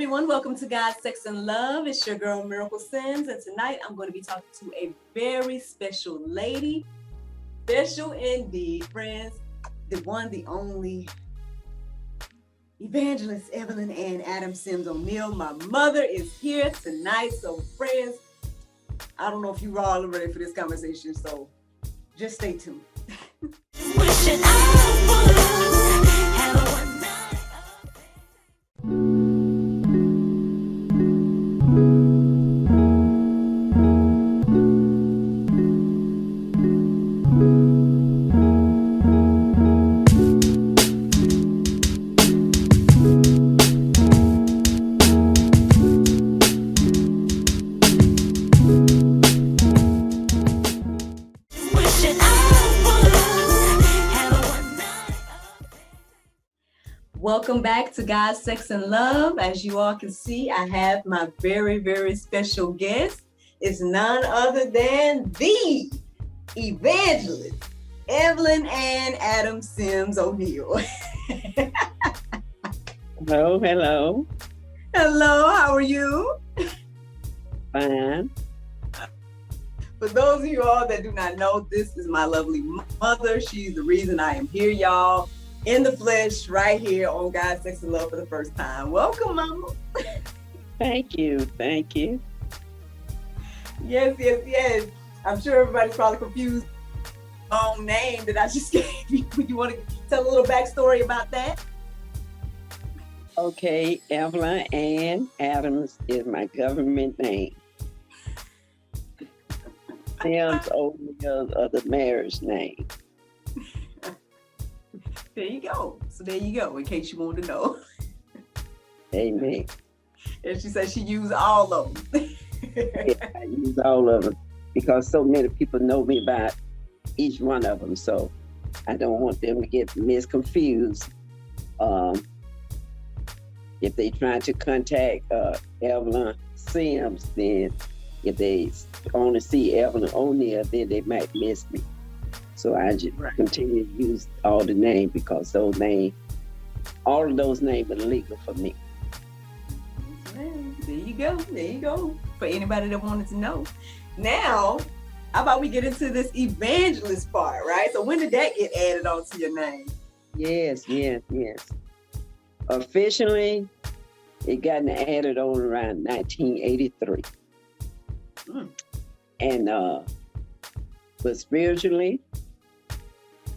everyone. Welcome to God, Sex, and Love. It's your girl, Miracle Sims. And tonight I'm going to be talking to a very special lady. Special indeed, friends. The one, the only Evangelist Evelyn and Adam Sims O'Neill. My mother is here tonight. So, friends, I don't know if you're all ready for this conversation. So, just stay tuned. Wishing I would have a one night. Welcome back to God, Sex, and Love. As you all can see, I have my very, very special guest. It's none other than the Evangelist, Evelyn and Adam Sims O'Neill. Hello, hello. Hello, how are you? Fine. For those of you all that do not know, this is my lovely mother. She's the reason I am here, y'all. In the flesh, right here on God, Sex, and Love for the first time. Welcome, Mama. Thank you. Thank you. Yes. I'm sure everybody's probably confused. Long name that I just gave you. You want to tell a little backstory about that? Okay, Evelyn Ann Adams is my government name. Sims O'Neill are the marriage name. There you go. So there you go, in case you want to know. Amen. And she said she used all of them. Yeah, I use all of them because so many people know me by each one of them. So I don't want them to get misconfused. If they try to contact Evelyn Sims, then if they only see Evelyn O'Neill, then they might miss me. So I just continue to use all the names because all of those names are legal for me. There you go. For anybody that wanted to know. Now, how about we get into this evangelist part, right? So when did that get added onto your name? Yes. Officially, it got added on around 1983. And but spiritually,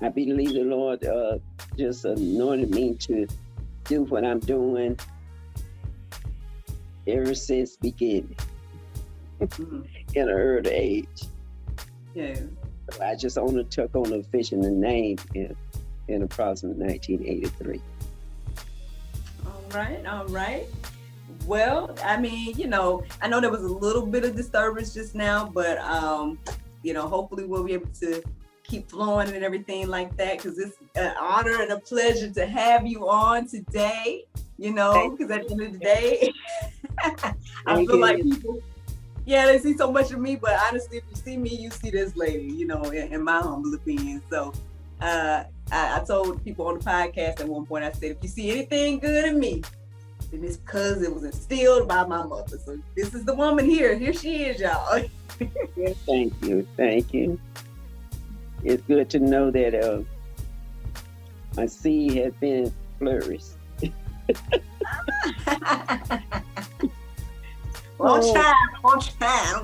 I believe the Lord just anointed me to do what I'm doing ever since beginning in an early age. Yeah. So I just only took on the official name in approximately 1983. All right. Well, I mean, I know there was a little bit of disturbance just now, but hopefully we'll be able to keep flowing and everything like that, because it's an honor and a pleasure to have you on today, because at the end of the day, I feel like people, they see so much of me, but honestly, if you see me, you see this lady, in my humble opinion. So I told people on the podcast at one point, I said, if you see anything good in me, then it's because it was instilled by my mother. So this is the woman here. Here she is, y'all. Thank you. It's good to know that my seed has been flourished. I'm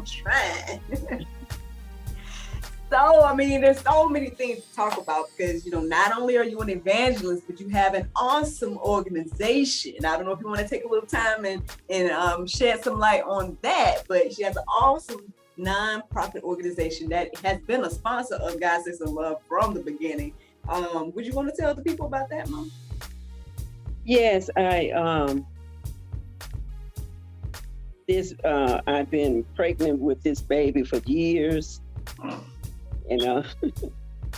trying. So, I mean, there's so many things to talk about because, not only are you an evangelist, but you have an awesome organization. I don't know if you want to take a little time and shed some light on that, but she has an awesome non-profit organization that has been a sponsor of God, Sex, and Love from the beginning. Would you want to tell the people about that, Mom? Yes, I've been pregnant with this baby for years.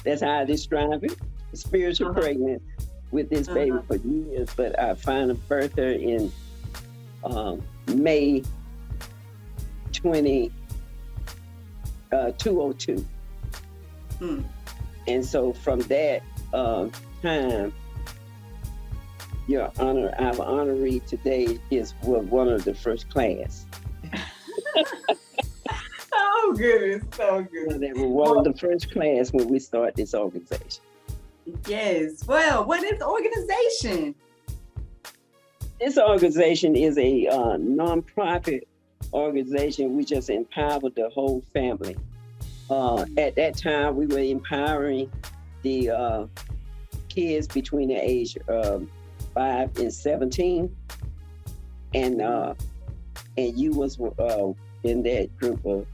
That's how I describe it. Spiritual pregnant with this baby for years, but I finally birthed her in May 2002. And so from that time, Your honor, our honoree today was one of the first class. Oh, goodness. So Well, good. they were one of the first class when we started this organization. Yes. Well, what is the organization? This organization is a nonprofit organization. We just empower the whole family. At that time, we were empowering the kids between the age of 5 and 17, and you was in that group of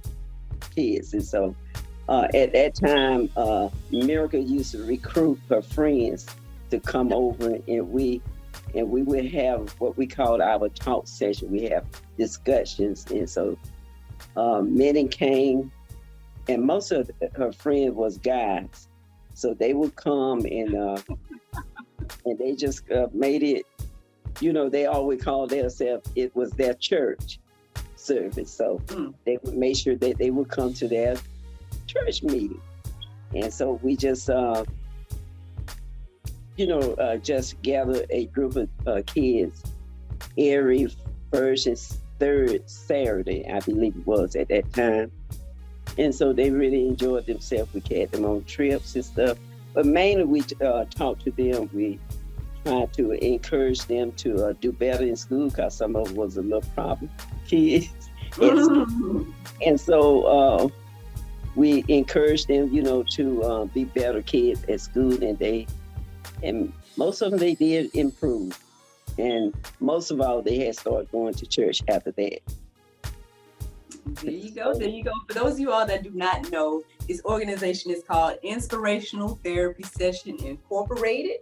kids. And so at that time, Miracle used to recruit her friends to come over, and we would have what we called our talk session. We have discussions, and so many came, and most of her friends was guys, so they would come and they just made it. You know, they always called themselves, it was their church service. So they would make sure that they would come to their church meeting. And so we just, just gather a group of kids every first and third Saturday, I believe it was at that time. And so they really enjoyed themselves. We had them on trips and stuff. But mainly we talked to them. We tried to encourage them to do better in school, because some of them was a little problem kids. And so we encouraged them, to be better kids at school, and most of them, they did improve. And most of all, they had started going to church after that. There you go. There you go. For those of you all that do not know, this organization is called Inspirational Therapy Session Incorporated.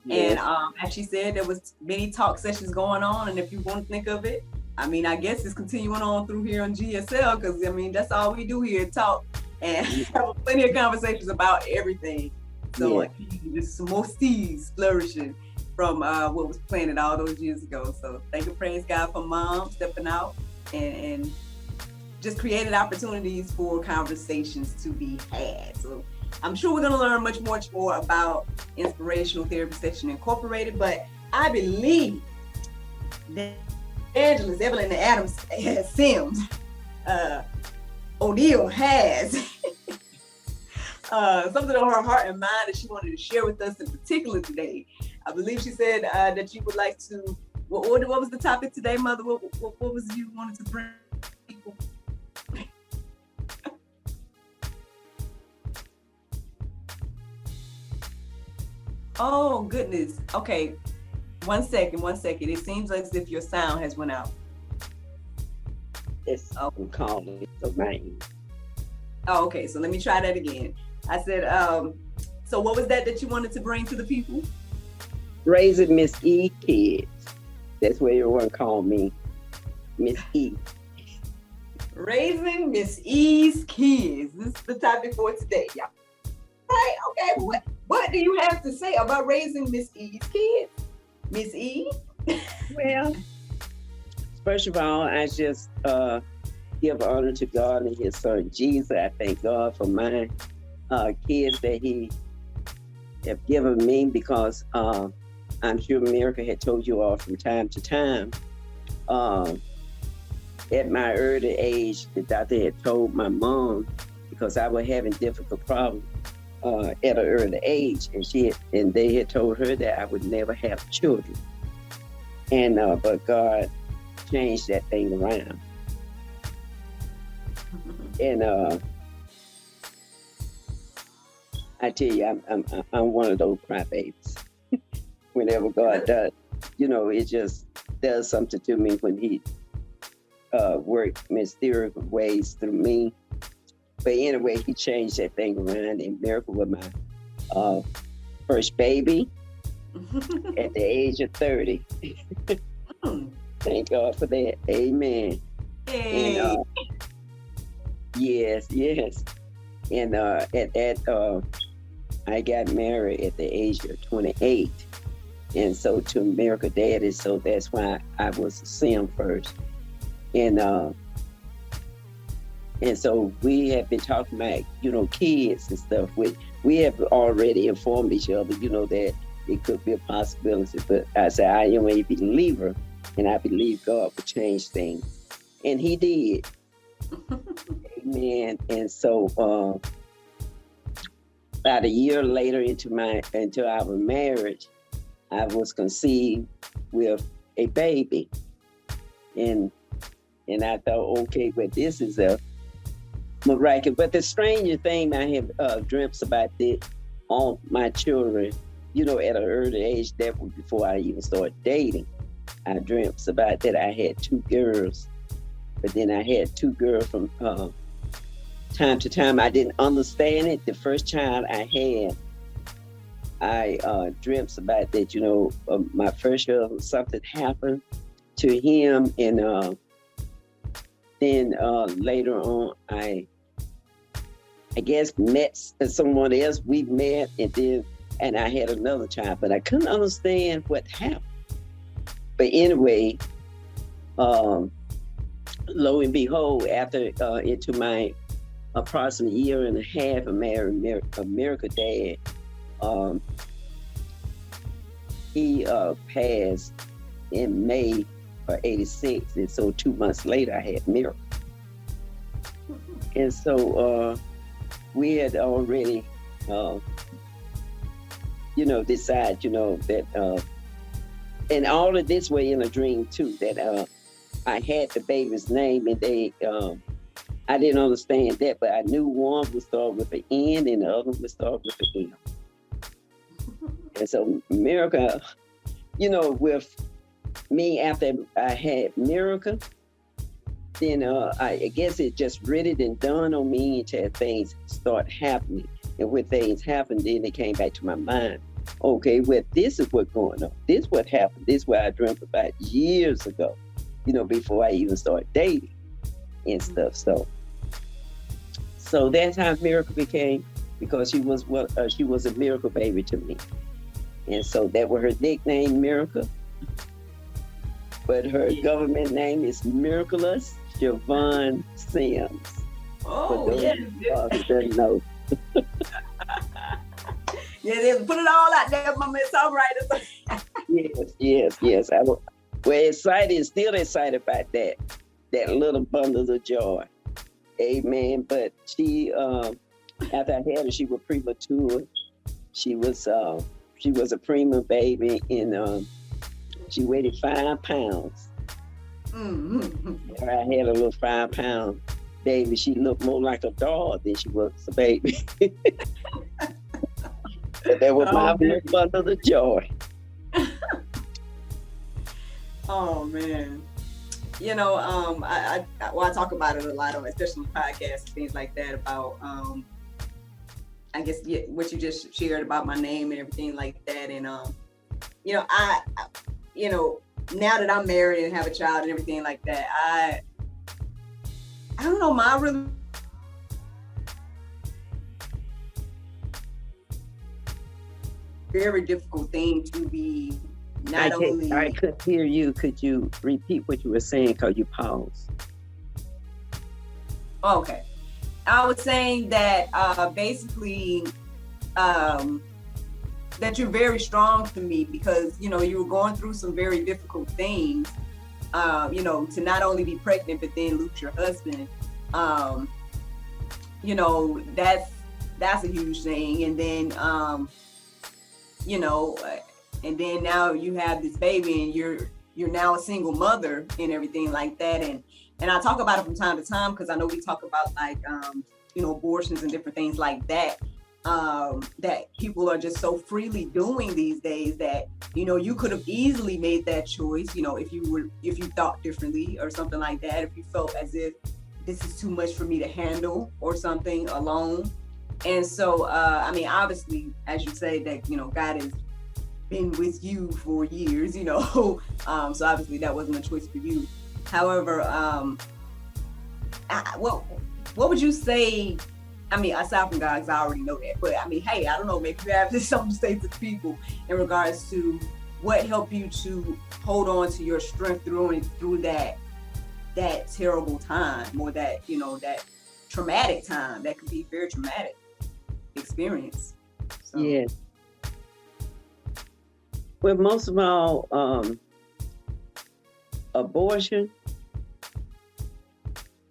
Yes. And as she said, there was many talk sessions going on. And if you want to think of it, I mean, I guess it's continuing on through here on GSL, because I mean, that's all we do here, talk and have plenty of conversations about everything. So just some more seeds flourishing from what was planted all those years ago. So thank and praise God for Mom stepping out and just created opportunities for conversations to be had. So I'm sure we're going to learn much more about Inspirational Therapy Session Incorporated, but I believe that Evangelist, Evelyn, and Adams Sims, O'Neill has something on her heart and mind that she wanted to share with us in particular today. I believe she said that you would like to, what was the topic today, Mother? What was you wanted to bring people? Oh, goodness. Okay. One second. It seems as if your sound has went out. It's called the name. Oh, okay. So let me try that again. I said, so what was that you wanted to bring to the people? Raising Miss E kids. That's what everyone called me, Miss E. Raising Miss E's kids. This is the topic for today, y'all. Right? Okay. What do you have to say about raising Miss E's kids? Miss E? Well, first of all, I just give honor to God and His Son Jesus. I thank God for my kids that He have given me, because I'm sure Miracle had told you all from time to time. At my early age, the doctor had told my mom, because I was having difficult problems at an early age, and they had told her that I would never have children. And but God changed that thing around. And I tell you, I'm one of those crybabies. Whenever God does, it just does something to me when He worked mysterious ways through me. But anyway, He changed that thing around, and Miracle was my first baby at the age of 30. Thank God for that. Amen. Hey. And, yes. And at that, I got married at the age of 28. And so to Miracle Daddy, so that's why I was a Sim first. And so we have been talking about, kids and stuff. We have already informed each other, that it could be a possibility. But I said, I am a believer, and I believe God would change things. And he did. Amen. And so about a year later into our marriage, I was conceived with a baby. And I thought, okay, but this is a miraculous. But the strangest thing I have dreamt about this on my children, at an early age, that was before I even started dating. I dreamt about that I had two girls, but then I had two girls from time to time. I didn't understand it. The first child I had, I dreamt about that, my first husband, something happened to him, and then later on, I guess met someone else. We met, and I had another child, but I couldn't understand what happened. But anyway, lo and behold, after into my approximate year and a half of married America dad, he passed in May of '86, and so 2 months later I had Miracle. And so we had already decide, that and all of this way in a dream too, that I had the baby's name, and they I didn't understand that, but I knew one would start with an N and the other would start with an M. And so Miracle, with me, after I had Miracle, then I guess it just really didn't dawn on me until things start happening. And when things happened, then it came back to my mind. Okay, well, this is what's going on. This is what happened. This is what I dreamt about years ago, before I even started dating and stuff. So that's how Miracle became, because she was a miracle baby to me. And so that was her nickname, Miracle. But her government name is Miraculous Siobhan Sims. Oh, yeah. Didn't know. Yeah, they put it all out there, my man, songwriter. Yes. I was excited, still excited about that little bundle of joy. Amen. But she, after I had her, she was premature. She was a preemie baby, and she weighed 5 pounds. Mm-hmm. I had a little 5-pound baby. She looked more like a doll than she was a baby. But that was my little bundle of joy. Oh man. I talk about it a lot on, especially podcasts and things like that, about I guess what you just shared about my name and everything like that. And I now that I'm married and have a child and everything like that, I don't know, my really very difficult thing to be I could hear you. Could you repeat what you were saying, because you paused? Okay. I was saying that basically that you're very strong to me, because you were going through some very difficult things, to not only be pregnant but then lose your husband. That's a huge thing. And then and then now you have this baby, and you're now a single mother and everything like that. And I talk about it from time to time, because I know we talk about like abortions and different things like that, that people are just so freely doing these days that you could have easily made that choice, if you thought differently or something like that, if you felt as if this is too much for me to handle or something alone. And so obviously, as you say, that God has been with you for years, so obviously that wasn't a choice for you. However, what would you say? Aside from God, because I already know that, but hey, I don't know, maybe you have something to say to people in regards to what helped you to hold on to your strength through that terrible time, or that that traumatic time. That could be very traumatic experience. So. Yes. Well, most of all, abortion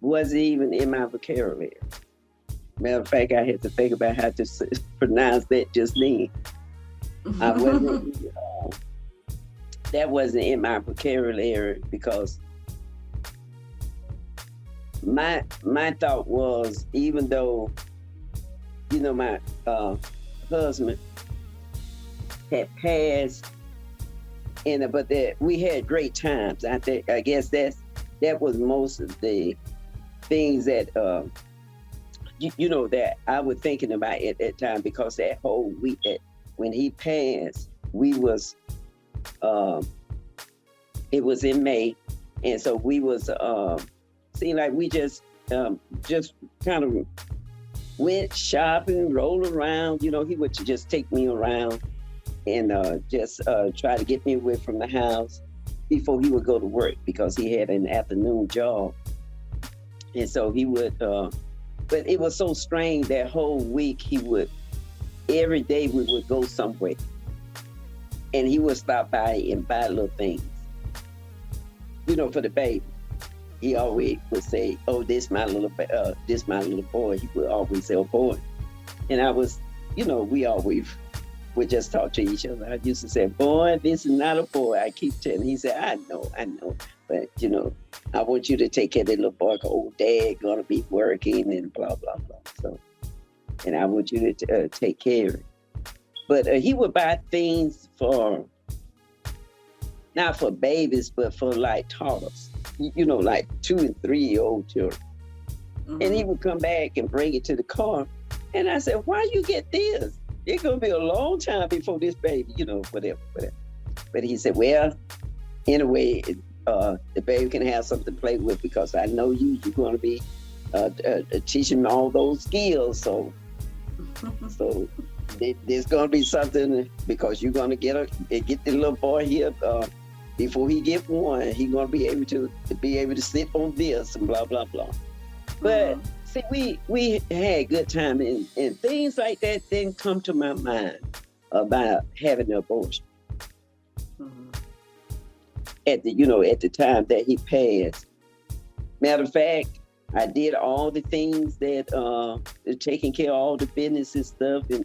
wasn't even in my vocabulary. Matter of fact, I had to think about how to pronounce that just then. I wasn't. That wasn't in my vocabulary because my thought was, even though my husband had passed, but that we had great times. I guess that was most of the things that that I was thinking about at that time, because that whole week that when he passed, we was it was in May, and so we was seemed like we just kind of went shopping, rolled around. He would just take me around and just try to get me away from the house before he would go to work, because he had an afternoon job. And so he would, but it was so strange that whole week every day we would go somewhere. And he would stop by and buy little things, for the baby. He always would say, "Oh, this my little boy." He would always say, "Oh, boy." And I was, we always would just talk to each other. I used to say, "Boy, this is not a boy." I keep telling him. He said, I know. But, I want you to take care of that little boy, because old dad gonna be working and blah, blah, blah. So, and I want you to take care of it. But he would buy things not for babies, but for like toddlers, like 2 and 3 year old children. Mm-hmm. And he would come back and bring it to the car. And I said, "Why you get this? It's going to be a long time before this baby, whatever. But he said, "Well, anyway, the baby can have something to play with, because I know you're going to be teaching him all those skills. So there's going to be something, because you're going to get the little boy here before he get one. He's going to be able to sit on this and blah, blah, blah." But see, we had good time, and things like that didn't come to my mind about having an abortion. Mm-hmm. At the time that he passed. Matter of fact, I did all the things that taking care of all the business and stuff, and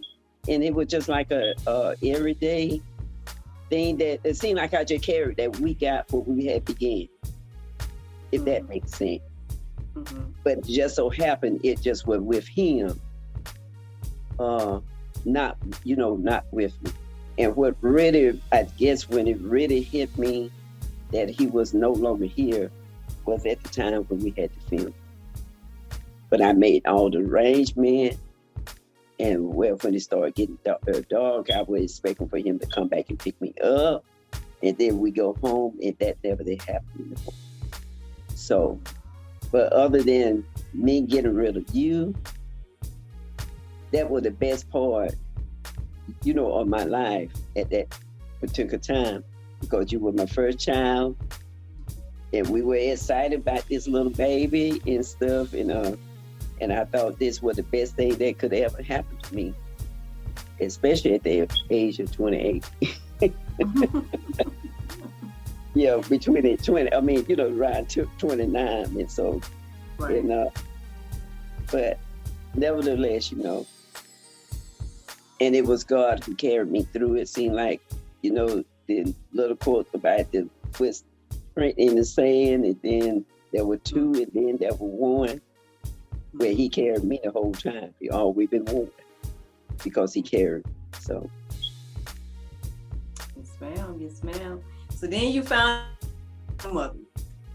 it was just like a everyday thing that it seemed like I just carried that week out what we had began, if that makes sense. Mm-hmm. But it just so happened it just was with him, not with me. And what really, I guess, when it really hit me that he was no longer here, was at the time when we had to film. But I made all the arrangements, and when it started getting dark, I was expecting for him to come back and pick me up, and then we go home, and that never did happen. So, but other than me getting rid of you, that was the best part, of my life at that particular time, because you were my first child, and we were excited about this little baby and stuff, and I thought this was the best thing that could ever happen to me, especially at the age of 28. Yeah, between the 20, around 29, and so, right. But nevertheless, and it was God who carried me through. It seemed like, the little quote about the footprint in the sand, and then there were 2, and then there was 1, where he carried me the whole time. We always been one, because he carried me. So. Yes, ma'am. So then you found a mother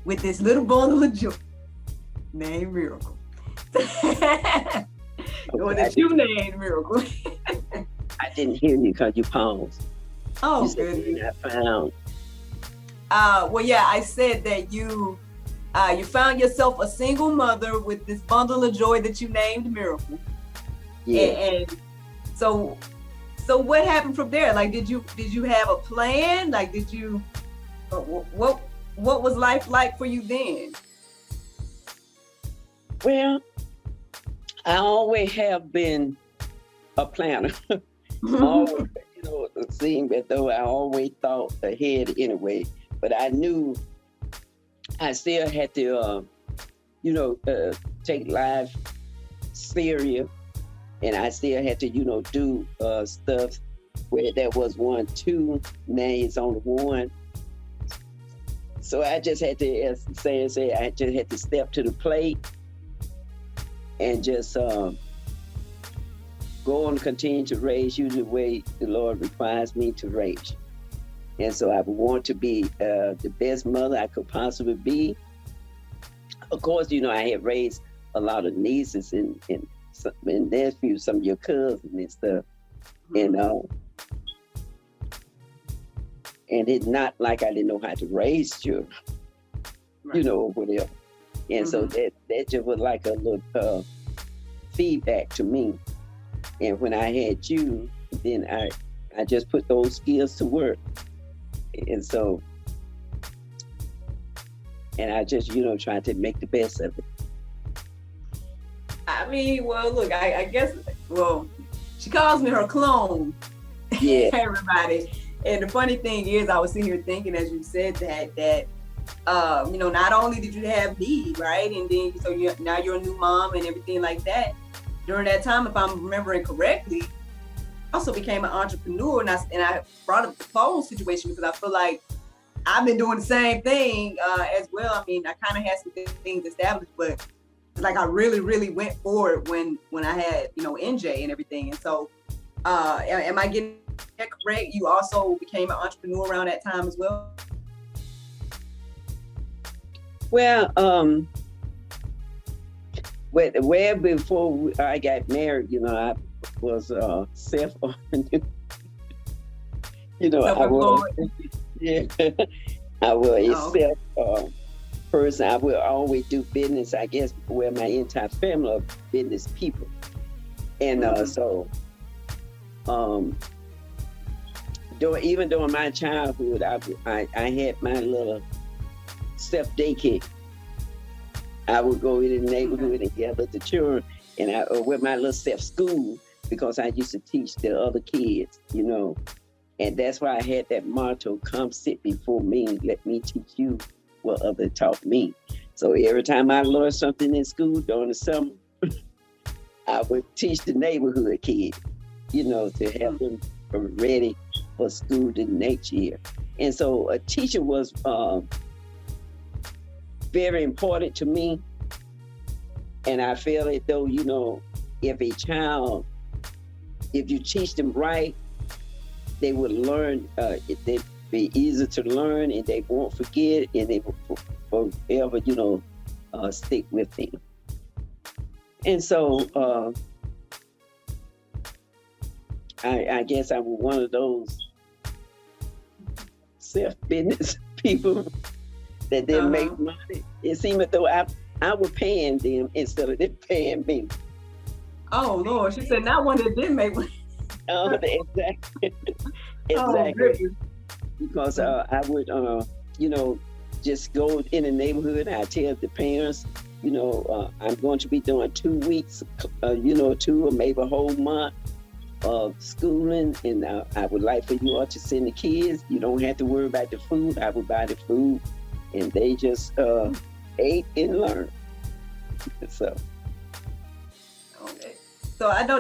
with this little bundle of joy named Miracle. Or that you named Miracle. I didn't hear you because you paused. Oh, you good. I found. Well, yeah, I said that you found yourself a single mother with this bundle of joy that you named Miracle. Yeah. And so what happened from there? Like, did you have a plan? Like, what was life like for you then? Well, I always have been a planner. Always, it seemed as though I always thought ahead anyway, but I knew I still had to, take life serious, and I still had to, do stuff where there was 1, 2, now it's only 1. So I just had to, as Sam said, I just had to step to the plate and just go on and continue to raise you the way the Lord requires me to raise you. And so I want to be the best mother I could possibly be. Of course, I had raised a lot of nieces and nephews, some of your cousins and stuff. And it's not like I didn't know how to raise children, Right. or whatever. And so that just was like a little feedback to me. And when I had you, then I just put those skills to work. And so, and I just, tried to make the best of it. I mean, well, look, I guess, she calls me her clone. Yeah. Everybody. And the funny thing is, I was sitting here thinking, as you said that, not only did you have me, right? And then, so now you're a new mom and everything like that. During that time, if I'm remembering correctly, I also became an entrepreneur, and I brought up the phone situation because I feel like I've been doing the same thing as well. I mean, I kind of had some things established, but it's like I really, really went for it when I had, NJ and everything. And so, am I getting that correct? You also became an entrepreneur around that time as well? Well, well before I got married, I was self-employed. I was, yeah, I was a self person. I will always do business, I guess, where my entire family are business people. And even during my childhood, I had my little self daycare. I would go in the neighborhood and gather the children, and I with my little self school, because I used to teach the other kids, and that's why I had that motto: "Come sit before me, let me teach you what others taught me." So every time I learned something in school during the summer, I would teach the neighborhood kids, to help them ready for school the next year. And so a teacher was very important to me. And I feel as though, if a child, if you teach them right, they would learn, they'd be easy to learn, and they won't forget, and they will forever, stick with them. And so I guess I was one of those self-business people that didn't make money. It seemed as though I was paying them instead of them paying me. Oh Lord, she said not one that didn't make money. Exactly. Exactly. Because I would, just go in the neighborhood. I tell the parents, I'm going to be doing 2 weeks, 2 or maybe a whole month of schooling, and I would like for you all to send the kids. You don't have to worry about the food. I would buy the food, and they just ate and learned. So. Okay. So I know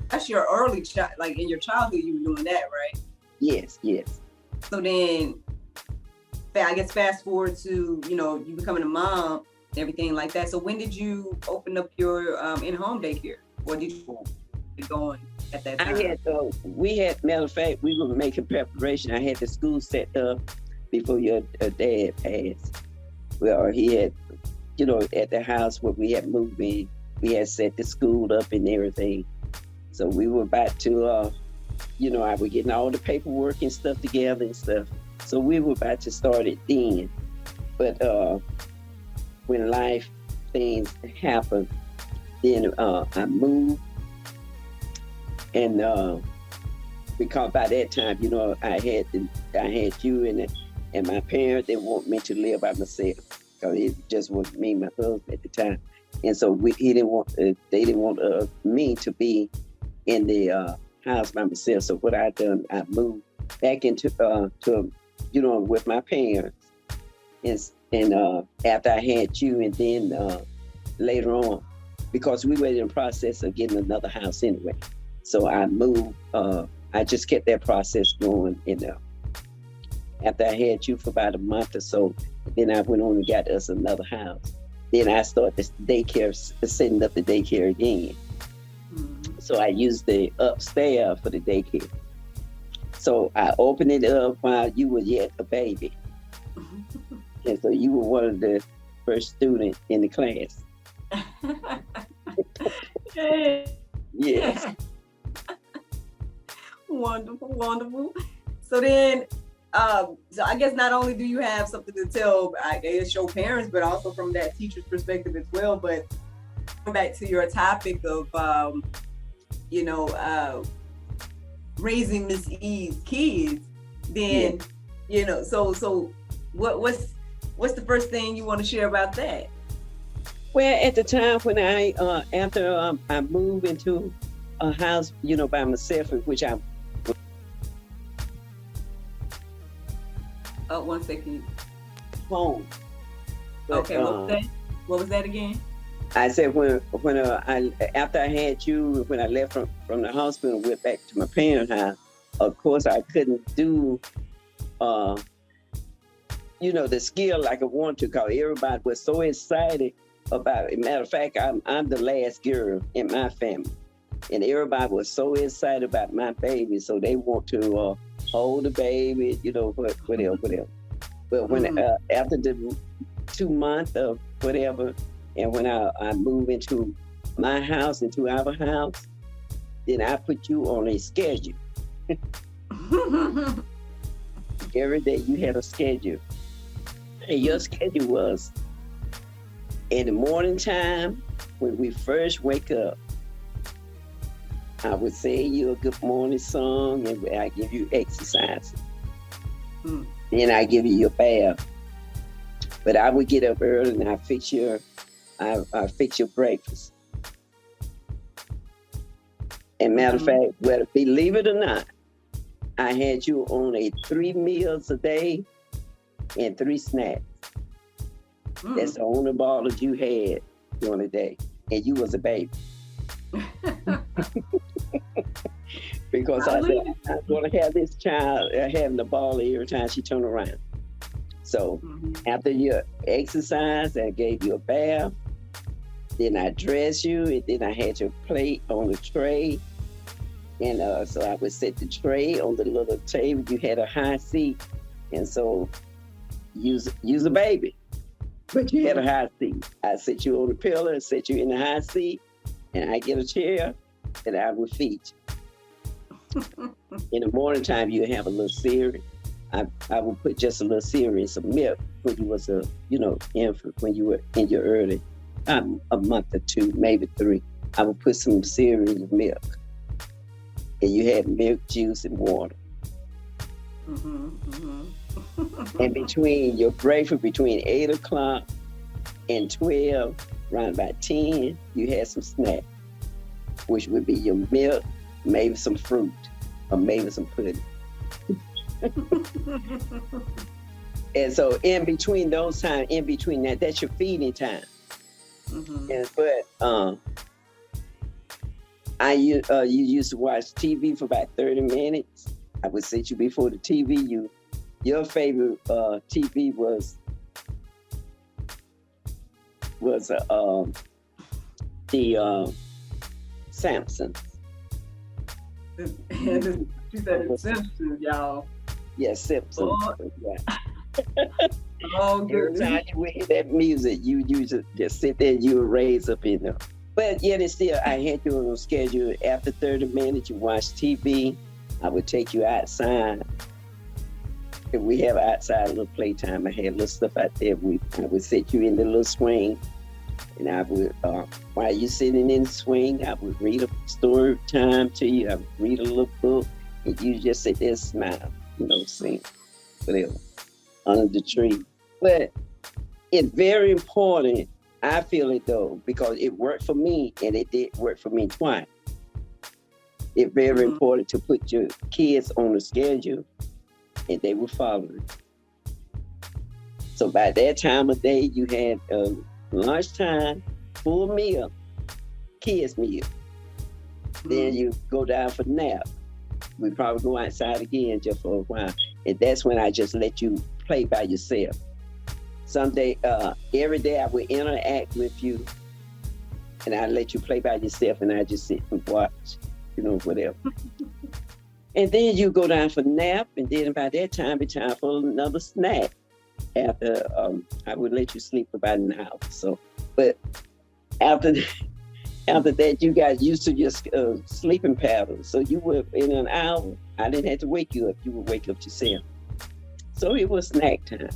that's your early child, like in your childhood, you were doing that, right? Yes. So then, I guess fast forward to you becoming a mom, and everything like that. So when did you open up your in-home daycare, or did you get going at that time? Matter of fact, we were making preparation. I had the school set up before your dad passed. Well, he had, at the house where we had moved in, we had set the school up and everything. So we were about to, I was getting all the paperwork and stuff together and stuff. So we were about to start it then. But when life things happened, then I moved. And because by that time, I had you and my parents, they want me to live by myself. Because it just was me and my husband at the time. And so they didn't want me to be in the house by myself. So what I done, I moved back into to with my parents, and after I had you, and then later on, because we were in the process of getting another house anyway. So I moved. I just kept that process going, after I had you for about a month or so, then I went on and got us another house. Then I started this daycare, setting up the daycare again. Mm-hmm. So I used the upstairs for the daycare. So I opened it up while you were yet a baby. And so you were one of the first students in the class. Yes. Wonderful, wonderful. So then, so I guess not only do you have something to tell, I guess, your parents, but also from that teacher's perspective as well. But going back to your topic of, raising Miss E's kids, then, so what's the first thing you want to share about that? Well, at the time when after I moved into a house, by myself, in which I. Oh, 1 second. Home. But, okay, what was that again? I said after I had you, when I left from the hospital and went back to my parents' house, of course I couldn't do the skill like I wanted to, because everybody was so excited about it. Matter of fact, I'm the last girl in my family, and everybody was so excited about my baby, so they want to hold the baby, whatever. But when after the 2 months of whatever, and when I moved into my house, into our house, then I put you on a schedule. Every day you had a schedule. And your schedule was in the morning time, when we first wake up, I would say you a good morning song, and I give you exercise. Then I give you your bath. But I would get up early and I fix your breakfast. And matter of fact, well, believe it or not, I had you on 3 meals a day and 3 snacks. That's the only ball that you had during the day, and you was a baby. Because I said, I'm going to have this child having the ball every time she turned around. So after your exercise, I gave you a bath. Then I dressed you, and then I had your plate on the tray. And so I would set the tray on the little table. You had a high seat, and so use a baby. But you had a high seat. I set you on the pillow, set you in the high seat, and I get a chair, and I would feed you. In the morning time, you have a little cereal. I would put just a little cereal and some milk when you was infant, when you were in your early, a month or 2, maybe 3. I would put some cereal and milk. And you had milk, juice, and water. And between your breakfast, between 8 o'clock and 12, around about 10, you had some snack, which would be your milk, maybe some fruit, or maybe some pudding. And so in between those times, in between that, that's your feeding time. But you used to watch TV for about 30 minutes. I would sit you before the TV. Your favorite TV was the Simpsons. She said the Simpsons, y'all. Yes, Simpsons. Oh, good. Every time you hear that music, you just sit there and you would raise up in there. But yet and still, I had you on a schedule. After 30 minutes, you watch TV. I would take you outside. If we have outside a little playtime, I had little stuff out there. I would set you in the little swing. And I would, while you're sitting in the swing, I would read a story time to you. I would read a little book. And you just sit there and smile, sing, whatever, under the tree. But it's very important, I feel it though, because it worked for me, and it did work for me twice. it's very important to put your kids on a schedule, and they will follow it. So by that time of day, you had lunchtime, full meal, kids meal. Then you go down for nap. We probably go outside again just for a while. And that's when I just let you play by yourself. Every day I would interact with you, and I let you play by yourself, and I just sit and watch, whatever. And then you go down for nap, and then by that time, it's time for another snack. After I would let you sleep about an hour. So, but after that, you got used to your sleeping pattern. So you were in an hour. I didn't have to wake you up. You would wake up yourself. So it was snack time.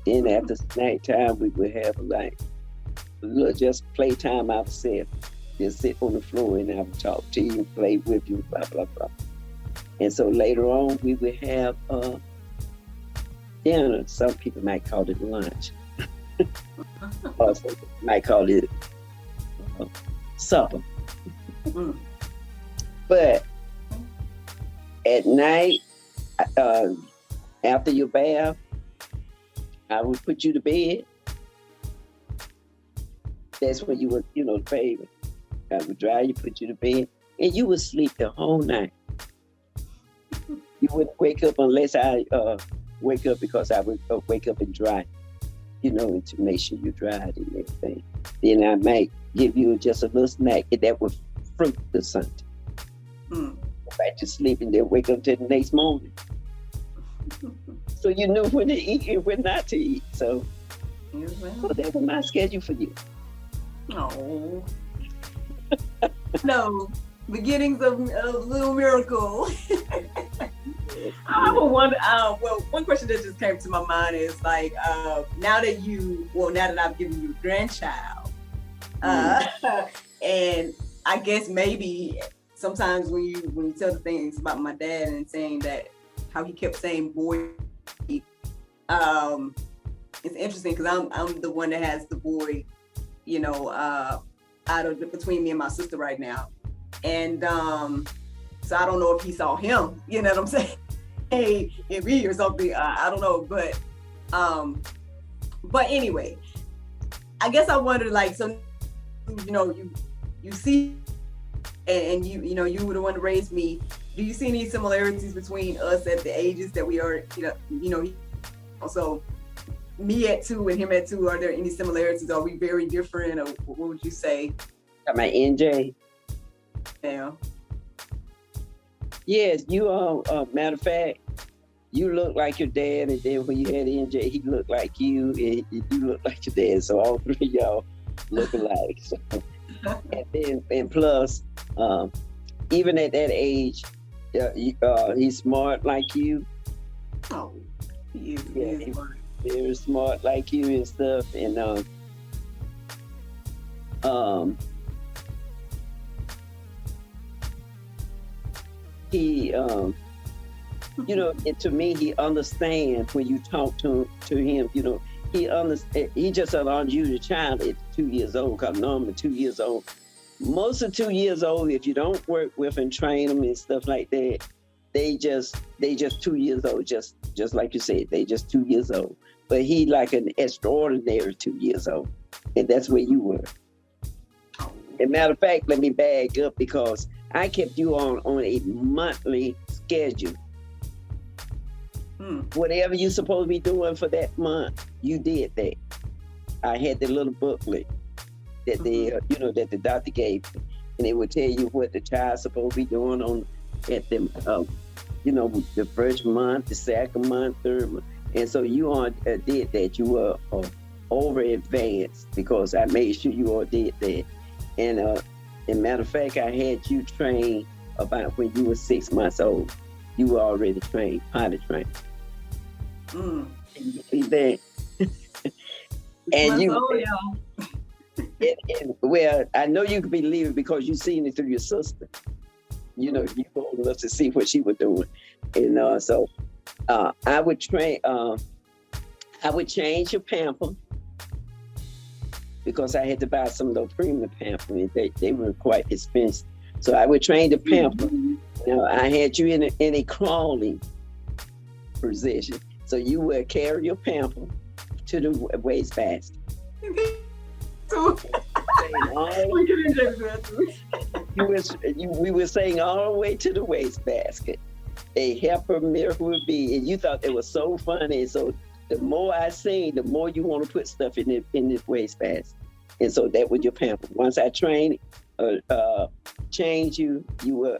Then after snack time, we would have like just play time ourselves. Just sit on the floor and I would talk to you, play with you, blah, blah, blah. And so later on, we would have dinner. Some people might call it lunch. Or some people might call it supper. But at night, after your bath, I would put you to bed. That's when you would, the favorite. I would dry you, put you to bed, and you would sleep the whole night. You wouldn't wake up unless I wake up, because I would wake up and dry, and to make sure you dried and everything. Then I might give you just a little snack, and that would fruit the Sunday. Go back to sleep and then wake up till the next morning. So you knew when to eat and when not to eat. So, so that was my schedule for you. Oh. No, beginnings of Little Miracle. I would wonder, one question that just came to my mind is like, now that I've given you a grandchild, and I guess maybe sometimes when you tell the things about my dad and saying that how he kept saying boy, it's interesting because I'm the one that has the boy, between me and my sister right now, and so I don't know if he saw him, you know what I'm saying, in me or something. I don't know, but anyway, I guess I wondered, like, so you see, and you were the one to raise me. Do you see any similarities between us at the ages that we are, so me at 2 and him at 2, are there any similarities? Are we very different, or what would you say? My NJ? Yeah. Yes, you matter of fact, you look like your dad, and then when you had NJ, he looked like you, and you look like your dad. So all three of y'all look alike. So, and plus, even at that age, he's smart like you. Oh, he is smart. Very smart like you and stuff, and he and to me, he understands when you talk to him. He understand. He just an unusual child at 2 years old, because normally 2 years old, most of 2 years old, if you don't work with and train them and stuff like that, they just 2 years old, just like you said, they just 2 years old. But he like an extraordinary 2 years old, and that's where you were. As a matter of fact, let me back up, because I kept you on a monthly schedule. Whatever you're supposed to be doing for that month, you did that. I had the little booklet that that the doctor gave me, and it would tell you what the child's supposed to be doing at the the first month, the second month, third month. And so you all did that. You were over advanced, because I made sure you all did that. And as a matter of fact, I had you trained about when you were 6 months old. You were already trained, potty trained. And you see that? And you, well, I know you could believe it because you seen it through your sister. You old enough to see what she was doing. And so I would train. I would change your pamper, because I had to buy some of those premium pampers. They were quite expensive. So I would train the pamper. Now I had you in a crawling position. So you would carry your pamper to the wastebasket. We were saying all the way to the wastebasket. A helper miracle would be, and you thought it was so funny. So the more I sing, the more you want to put stuff in the wastebasket. And so that was your pamper. Once I trained, change you will,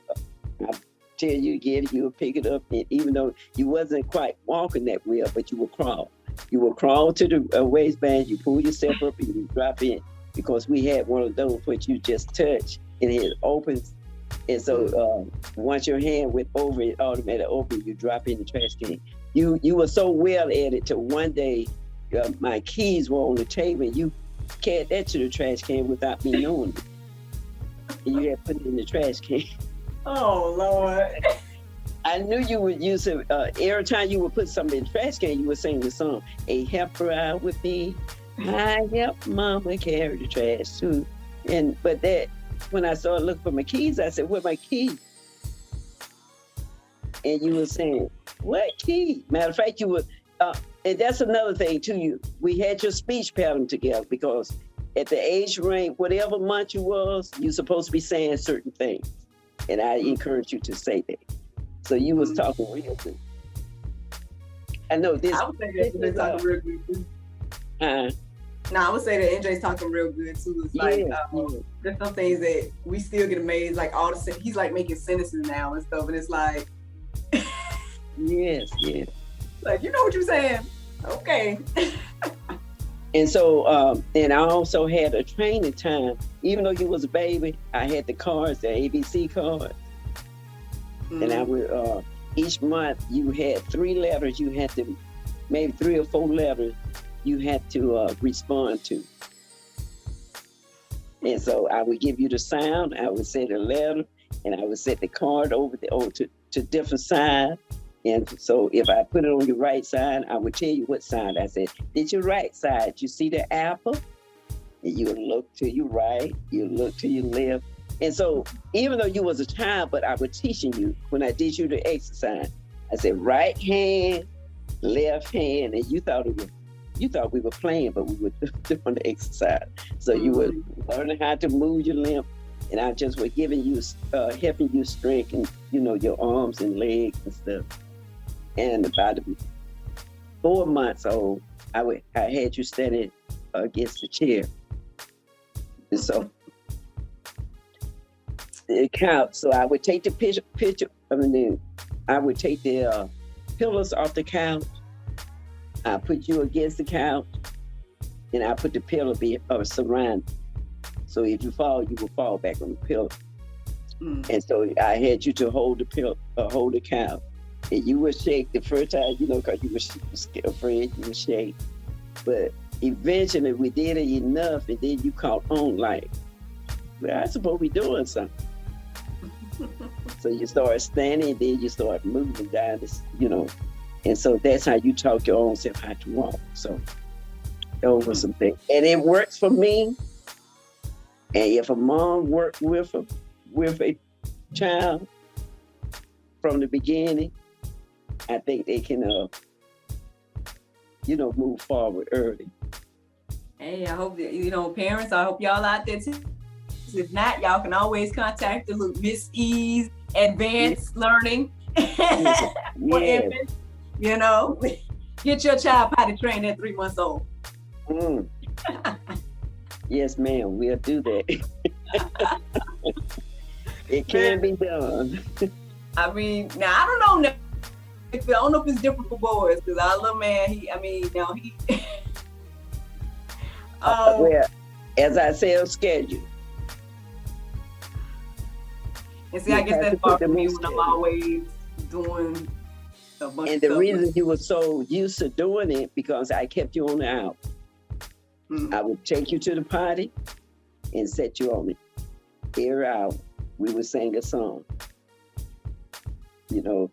I tell you again, you will pick it up. And even though you wasn't quite walking that well, but you will crawl. You will crawl to the waistband, you pull yourself up and you drop in. Because we had one of those which you just touch and it opens. And so once your hand went over it, automatically open, you drop in the trash can. You were so well at it till one day my keys were on the table and you carried that to the trash can without me knowing it. And you had put it in the trash can. Oh, Lord. I knew you would use it. Every time you would put something in the trash can, you would sing the song, "A helper out with me. I help Mama carry the trash too." But that, when I started looking for my keys, I said, "Where my keys?" And you were saying, "What key?" Matter of fact, you were, and that's another thing too. We had your speech pattern together because at the age range, whatever month you was, you're supposed to be saying certain things, and I encourage you to say that. So you was talking real good. I know this. I would say that NJ's talking real good too. I would say that NJ's talking real good too. It's like there's some things that we still get amazed. Like he's like making sentences now and stuff, and it's like, yes. Like, you know what you're saying? Okay. And so, and I also had a training time. Even though you was a baby, I had the cards, the ABC cards. And I would, each month you had 3 letters you had to, maybe 3 or 4 letters you had to respond to. And so I would give you the sound, I would say the letter, and I would set the card over to different sides. And so if I put it on your right side, I would tell you what side. I said, did your right side, you see the apple? And you would look to your right, you look to your left. And so even though you was a child, but I was teaching you when I did you the exercise. I said right hand, left hand, and you thought we were playing, but we were doing the exercise. So you were learning how to move your limb, and I just was giving you, helping you strengthen, your arms and legs and stuff. And about 4 months old, I had you standing against the chair. And so it counts. So I would take the picture. I would take the pillows off the couch. I put you against the couch, and I put the pillow surround. So if you fall, you will fall back on the pillow. And so I had you to hold the pillow, hold the couch, and you would shake the first time, because you were afraid. You would shake, but eventually we did it enough, and then you caught on like, well, I supposed to be doing something. So you start standing, and then you start moving down this, and so that's how you taught your own self how to walk. So those were some things, and it works for me. And if a mom worked with a child from the beginning, I think they can, move forward early. Hey, I hope that, parents, I hope y'all out there too. If not, y'all can always contact the little Miss E's Advanced Learning for infants. Get your child potty trained at 3 months old. Yes, ma'am, we'll do that. It can be done. I mean, now I don't know. I don't know if it's different for boys, because our little man, he. Well, as I said, schedule. And see, I guess that's part of me when I'm always doing a bunch and of the stuff. reason you were so used to doing it, because I kept you on the out. I would take you to the party and set you on it. Every hour, we would sing a song. Do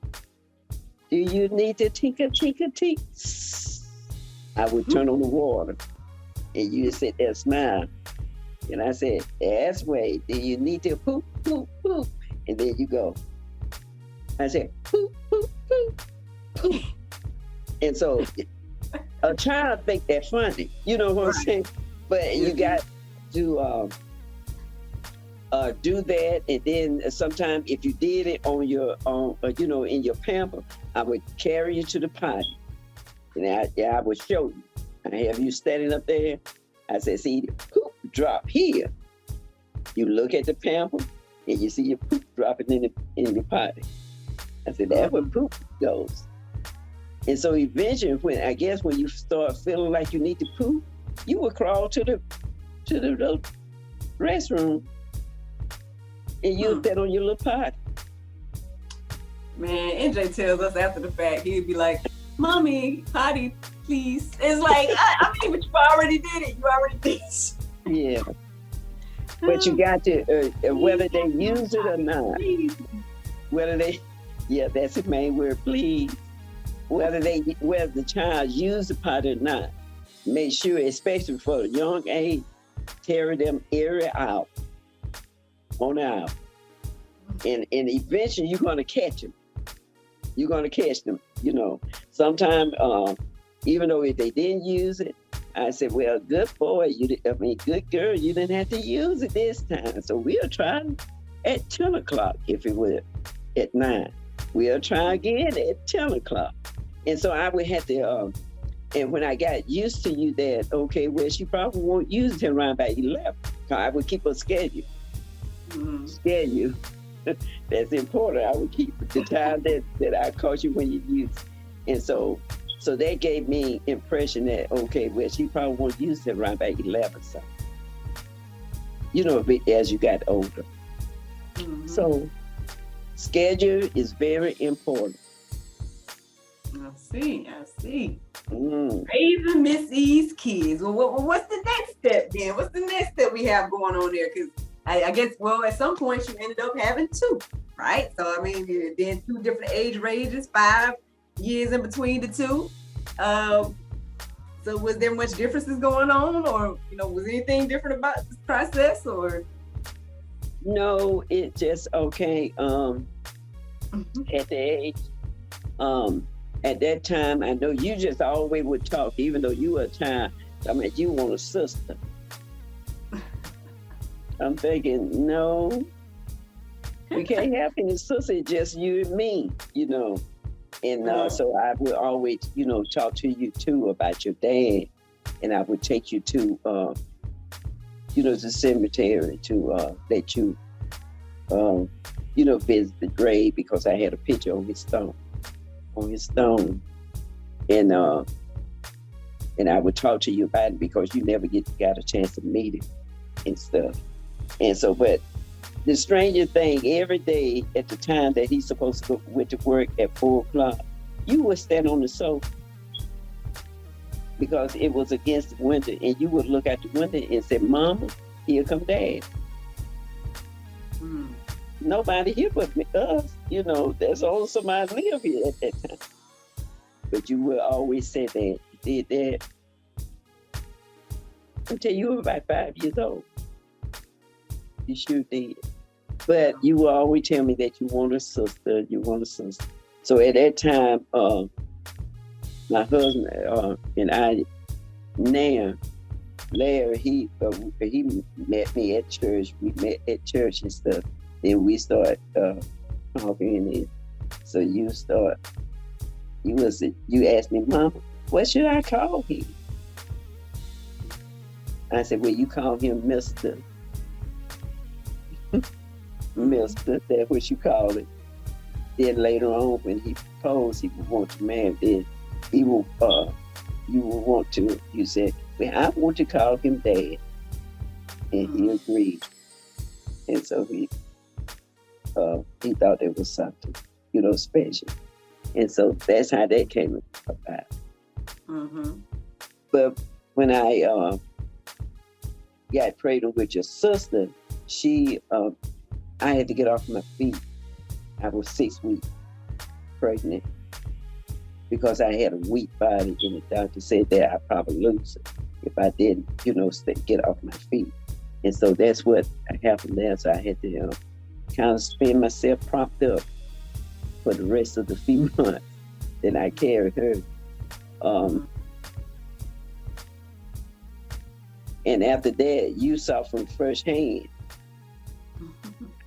you need to tinker, tinker, tink? I would turn on the water, and you would sit there smile. And I said, that's way, do you need to poop? poop, poop. And then you go. I said, poop, poop, poop, poop. And so a child think that funny. You know what I'm saying? But you got to do that. And then sometimes if you did it on your own, in your pamper, I would carry you to the potty. And I would show you. I have you standing up there. I said, see, the poop drop here. You look at the pamper and you see your poop dropping in the potty. I said, that's where poop goes. And so eventually, when you start feeling like you need to poop, you would crawl to the restroom and use that on your little potty. Man, NJ tells us after the fact, he'd be like, Mommy, potty, please. It's like, I mean, but you already did it. You already did it. Yeah. But you got to, whether they use it or not, that's the main word, please. Whether the child use the potty or not, make sure, especially for a young age, carry them area out, on out. And eventually you're going to catch them. You're going to catch them, Sometimes, even though if they didn't use it, I said, well, good boy, good girl, you didn't have to use it this time. So we'll try at 10 o'clock, if it would, at 9. We'll try again at 10 o'clock. And so I would have to, and when I got used to you that, okay, well, she probably won't use it till around about 11. I would keep a schedule. Schedule. That's important. I would keep the time that I caught you when you use it. And so that gave me impression that, okay, well, she probably won't use it around about 11 something. As you got older. So schedule is very important. I see. Raising Miss E's kids. Well, what's the next step then? What's the next step we have going on there? Because I guess, at some point you ended up having 2, right? So, I mean, then 2 different age ranges, 5 years in between the 2. So was there much differences going on, or, was anything different about this process, or? No, it just, okay. At the age, at that time, I know you just always would talk, even though you were a child. I mean, you want a sister. I'm thinking, no, we can't have any sister, just you and me, And so I would always, talk to you too about your dad, and I would take you to, the cemetery to let you, visit the grave, because I had a picture on his stone, and I would talk to you about it because you never got a chance to meet him and stuff. And so, but the strangest thing, every day at the time that he's supposed to went to work at 4 o'clock, you would stand on the sofa because it was against the window, and you would look out the window and say, Mama, here come Dad. Nobody here but us, there's only somebody live here at that time. But you will always say that you did that until you were about 5 years old. You sure did. But you will always tell me that you want a sister. So at that time, my husband and I, now, Larry, he met me at church. We met at church and stuff. Then we start talking, and so you asked me, Mama, what should I call him? I said, well, you call him Mr. Mister, that's what you call it. Then later on, when he proposed, he would want to marry. Then he will, you will want to. You said, well, I want to call him Dad, and he agreed. And so he thought it was something, special. And so that's how that came about. But when I got pregnant with your sister, I had to get off my feet. I was 6 weeks pregnant because I had a weak body, and the doctor said that I'd probably lose it if I didn't, get off my feet. And so that's what happened there. So I had to kind of spend myself propped up for the rest of the few months that I carried her. And after that, you saw from first hand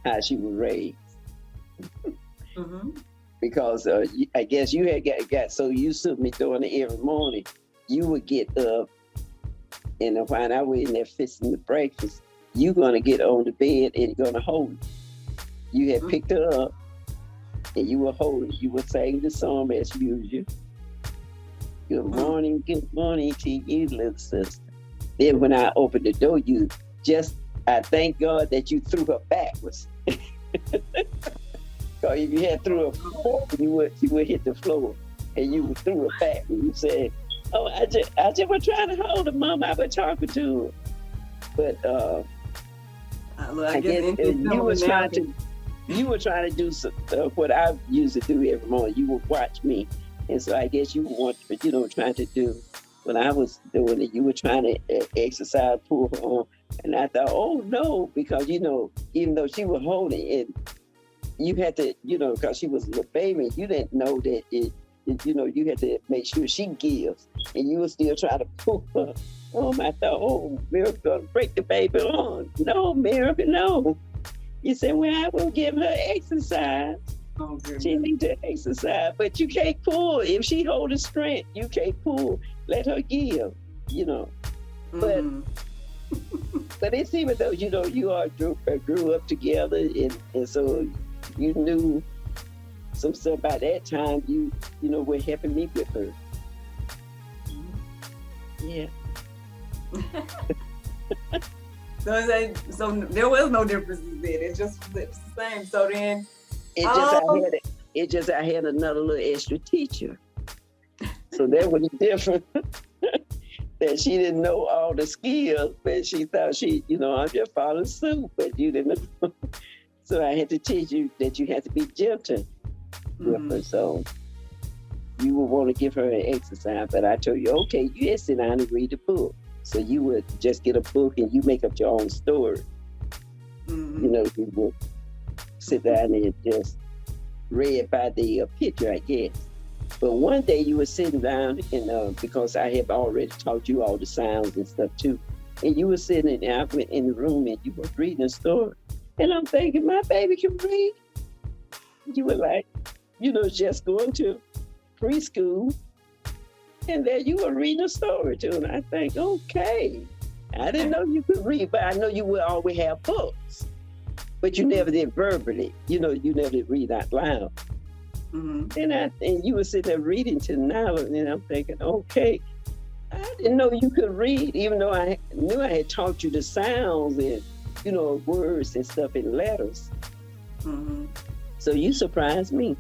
how she was raised. Because I guess you had got so used to me doing it every morning. You would get up, and while I was in there fixing the breakfast, you're going to get on the bed and you're going to hold it. You had picked her up, and you were holding. You were saying the song as usual. Good morning to you, little sister. Then when I opened the door, I thank God that you threw her backwards. Because if you had threw her forward, you would hit the floor, and you would threw her back, and you said, "Oh, I just was trying to hold her, Mom. I was talking to her." But I guess you were trying to do what I used to do every morning. You would watch me, and so I guess you were trying to do what I was doing, and you were trying to exercise, pull her on. And I thought, oh no, because even though she was holding it, you had to, because she was a little baby, you didn't know that you had to make sure she gives, and you were still trying to pull her. I thought, oh, Miracle gonna break the baby on. No, Miracle, no. You said, well, I will give her exercise. Oh, she needs to exercise, but you can't pull. If she holding strength, you can't pull. Let her give, But it's even though, you all grew up together, and so you knew some stuff by that time, you were helping me with her. Yeah. So there was no differences then. It just flips the same. So then I had another little extra teacher. So that was different. That she didn't know all the skills, but she thought I'm just following suit, but you didn't know. So I had to teach you that you had to be gentle with her. So you would want to give her an exercise, but I told you, okay, you just sit down and read the book. So you would just get a book and you make up your own story. You would sit down and just read by the picture, I guess. But one day you were sitting down, and because I have already taught you all the sounds and stuff too, and you were sitting and I went in the room and you were reading a story. And I'm thinking, my baby can read. You were like, just going to preschool. And there you were reading a story to her. And I think, okay, I didn't know you could read, but I know you would always have books. But you never did verbally. You never did read out loud. And you were sitting there reading to now, and I'm thinking, okay, I didn't know you could read, even though I knew I had taught you the sounds and, words and stuff in letters. So you surprised me.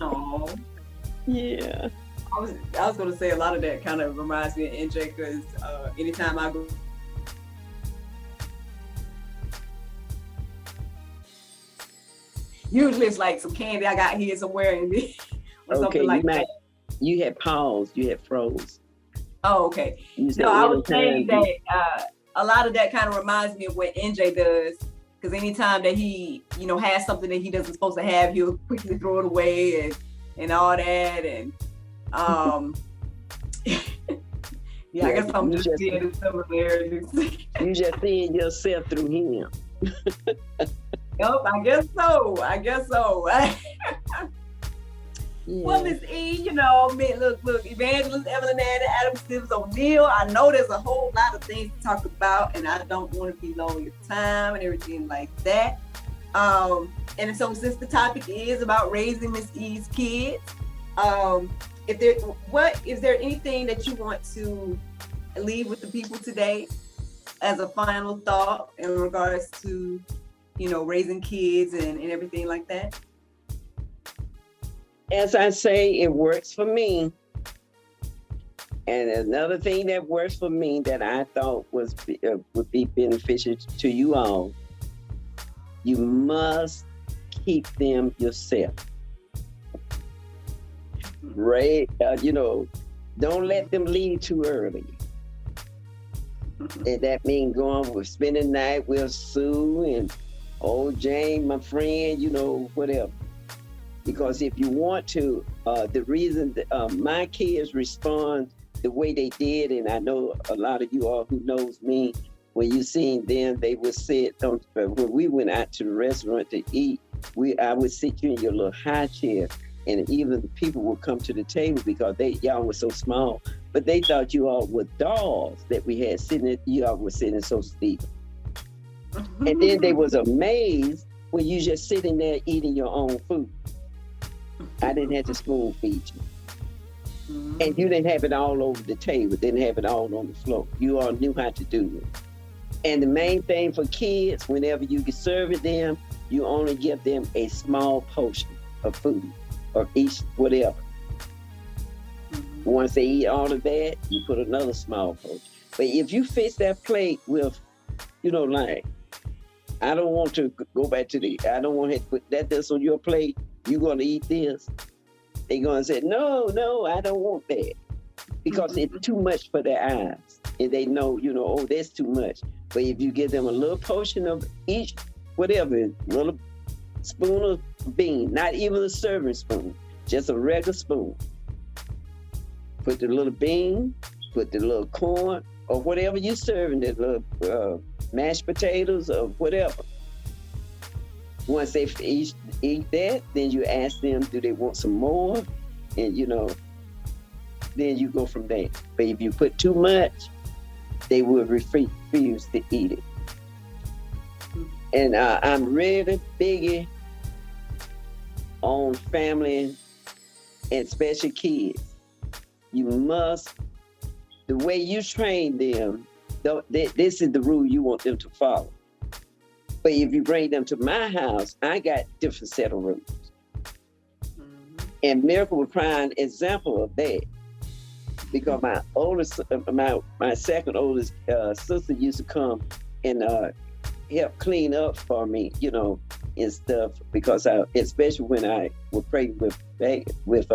Oh. Yeah. I was going to say a lot of that kind of reminds me of NJ, because anytime I go, usually it's like some candy I got here somewhere or something like that. You had paused, you had froze. Oh, okay. No, I was saying that a lot of that kind of reminds me of what NJ does, because anytime that he, has something that he doesn't supposed to have, he'll quickly throw it away and all that, and I guess I'm just seeing the similarities. You just seeing yourself through him. Yep, I guess so. Yeah. Well, Miss E, look, Evangelist, Evelyn, Adam Stevens O'Neill. I know there's a whole lot of things to talk about, and I don't want to belong your time and everything like that. And so since the topic is about raising Miss E's kids, is there anything that you want to leave with the people today as a final thought in regards to, raising kids and everything like that? As I say, it works for me. And another thing that works for me that I thought would be beneficial to you all, you must keep them yourself. Right? Don't let them leave too early. And that means spending the night with Sue and oh, Jane, my friend, whatever. Because if you want to, the reason that my kids respond the way they did, and I know a lot of you all who knows me, when you seen them, they would sit on, when we went out to the restaurant to eat, I would sit you in your little high chair, and even the people would come to the table because y'all were so small, but they thought you all were dolls that we had sitting, you all were sitting so steep. And then they was amazed when you just sitting there eating your own food. I didn't have to spoon feed you. And you didn't have it all over the table, didn't have it all on the floor. You all knew how to do it. And the main thing for kids, whenever you get serving them, you only give them a small portion of food or each whatever. Once they eat all of that, you put another small portion. But if you fix that plate with, like, I don't want to go back to I don't want to put this on your plate, you're going to eat this. They're going to say, no, I don't want that. Because it's too much for their eyes. And they know, oh, that's too much. But if you give them a little portion of each, whatever, little spoon of bean, not even a serving spoon, just a regular spoon. Put the little bean, put the little corn, or whatever you're serving, the little mashed potatoes or whatever. Once they eat that, then you ask them, do they want some more? And, then you go from there. But if you put too much, they will refuse to eat it. And I'm really big on family and special kids. You must, the way you train them, this is the rule you want them to follow. But if you bring them to my house, I got different set of rules. And Miracle was prime example of that. Because my oldest, my second oldest sister used to come and help clean up for me, and stuff. Because especially when I was pregnant with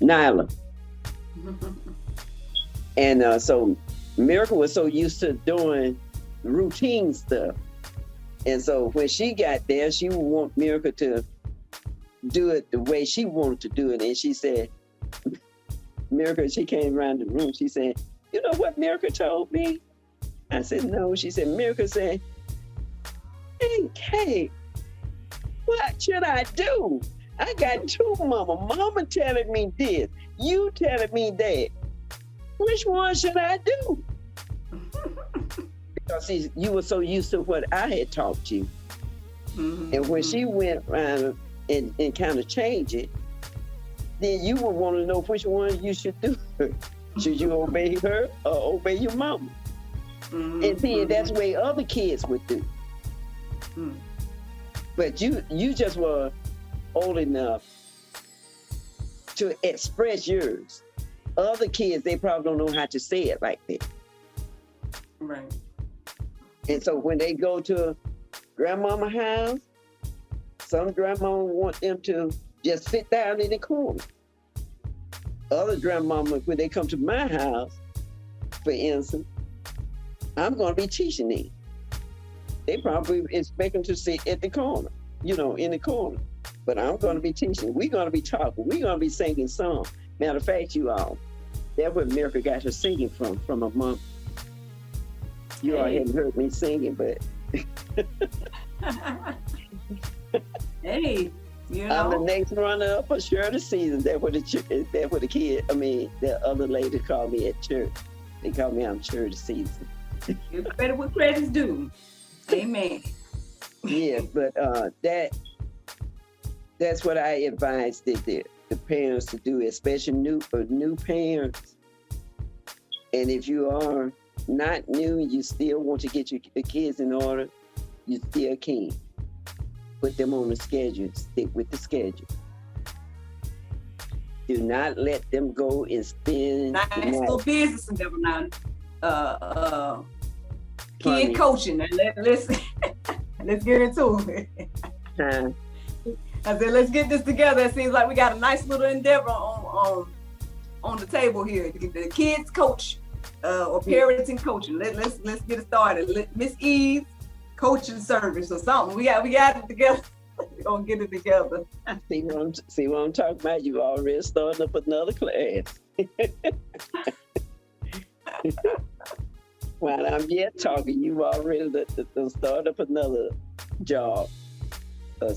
Nyla. And so Miracle was so used to doing routine stuff. And so when she got there, she would want Miracle to do it the way she wanted to do it. And she said, Miracle, she came around the room, she said, you know what Miracle told me? I said, no. She said, Miracle said, hey, Kate, what should I do? I got two mama telling me this, you telling me that. Which one should I do? Because you were so used to what I had taught you. And when she went around and kind of changed it, then you would want to know which one you should do. Should you obey her or obey your mama? And see, that's the way other kids would do. But you just were old enough to express yours. Other kids, they probably don't know how to say it like that. Right. And so when they go to grandmama's house, some grandmama want them to just sit down in the corner. Other grandmama, when they come to my house, for instance, I'm going to be teaching them. They probably expect them to sit at the corner, in the corner. But I'm going to be teaching. We're going to be talking. We're going to be singing songs. Matter of fact, you all, that's where Miracle got her singing from her mom. You all hadn't heard me singing, but... Hey, I'm the next runner-up for Shirt of Season. That's what the other lady called me at church. They call me I'm Shirt of Season. You're better with credit's due. Amen. Yeah, but that's what I advise the parents to do, especially new parents. And if you are not new and you still want to get your kids in order, you still can. Put them on the schedule. Stick with the schedule. Do not let them go and spend. Nice little business endeavor now. Kid coaching. Let's get into it. I said, let's get this together. It seems like we got a nice little endeavor on the table here. The kids coach or parenting coaching. Let's get it started. Miss Eve, coaching service or something. We got it together. We're gonna get it together. See what I'm talking about? You already starting up another class. While I'm yet talking, you already start up another job. But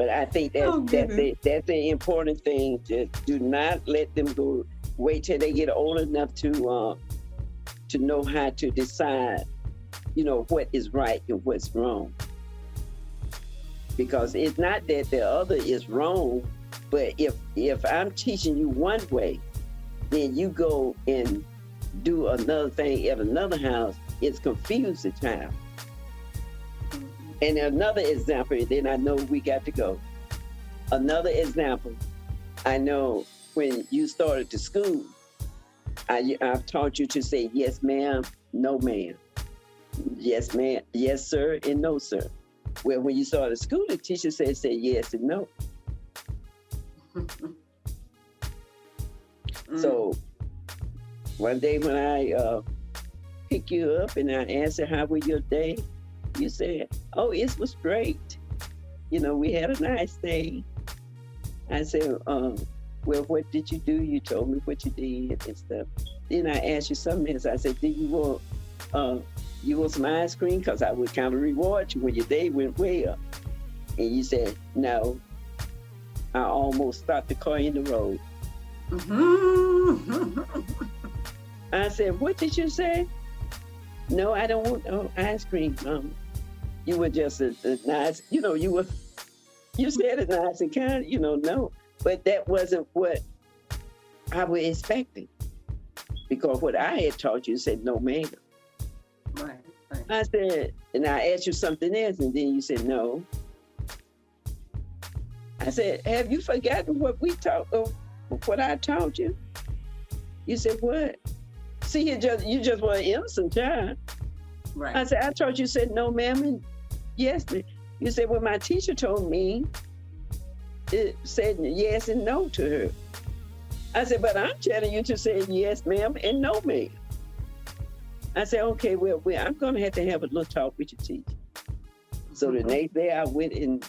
I think that's the important thing. Just do not let them go. Wait till they get old enough to know how to decide, what is right and what's wrong. Because it's not that the other is wrong, but if I'm teaching you one way, then you go and do another thing at another house, it's confused the child. And another example, then I know we got to go. Another example, I know when you started to school, I've taught you to say yes, ma'am, no, ma'am. Yes, ma'am, yes, sir, and no, sir. Well, when you started school, the teacher said yes and no. So one day when I pick you up and I answer, how was your day? You said, oh, it was great. We had a nice day. I said, well, what did you do? You told me what you did and stuff. Then I asked you something else. I said, did you want some ice cream? Because I would kind of reward you when your day went well. And you said, no. I almost stopped the car in the road. I said, what did you say? No, I don't want no ice cream. You were just a nice, you said it nice and kind, no. But that wasn't what I was expecting. Because what I had taught you said, no, ma'am. Right. I said, and I asked you something else, and then you said, no. I said, have you forgotten what what I taught you? You said, what? See, you just were an innocent child. Right. I said, I taught you, said no, ma'am, and yes. You said, well, my teacher told me, it said yes and no to her. I said, but I'm telling you to say yes, ma'am, and no, ma'am. I said, okay, well, I'm going to have a little talk with your teacher. So the next day I went and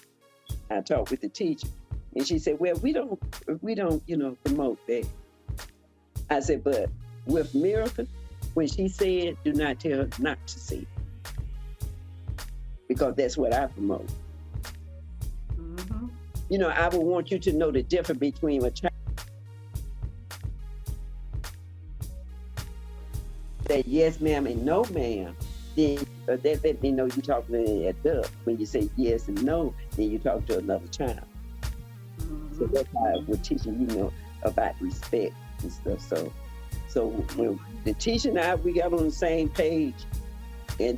I talked with the teacher. And she said, well, we don't, promote that. I said, but with Miracle, when she said, do not tell her not to see it. Because that's what I promote. I would want you to know the difference between a child that yes, ma'am, and no, ma'am. Then that let me know you're talking to an adult. When you say yes and no, then you talk to another child. So that's how we're teaching, about respect and stuff. So when the teacher and I, we got on the same page, and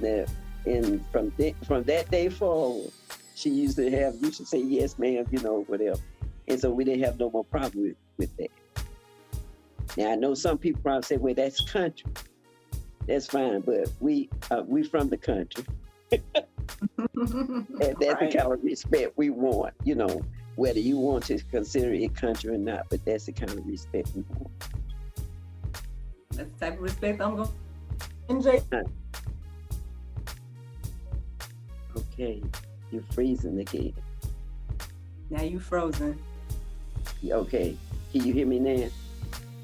from that day forward, she used to say yes, ma'am, whatever. And so we didn't have no more problem with that. Now I know some people probably say, well, that's country. That's fine, but we from the country. And that's the kind of respect we want, whether you want to consider it country or not, but that's the kind of respect we want. That's the type of respect I'm going to enjoy. Okay, you're freezing again. Now you frozen. Okay, can you hear me now?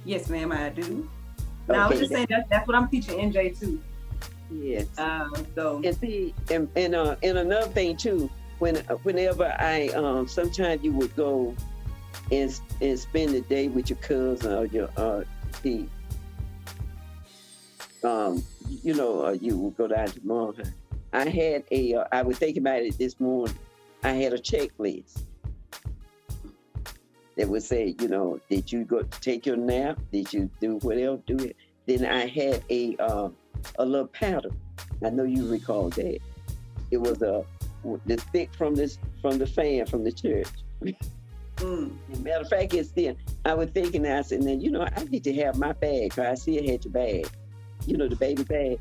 Yes, ma'am, I do. Now, I was just saying that's what I'm teaching NJ too. Yes. So and see, and another thing too, whenever I sometimes you would go and spend the day with your cousin or your auntie, you would go down to mom. I had I was thinking about it this morning. I had a checklist that would say, did you go take your nap? Did you do whatever? Do it. Then I had a little pattern. I know you recall that. It was the stick from the fan from the church. Matter of fact, it's still. I was thinking, I said, now I need to have my bag. Cause I still had your bag. The baby bag.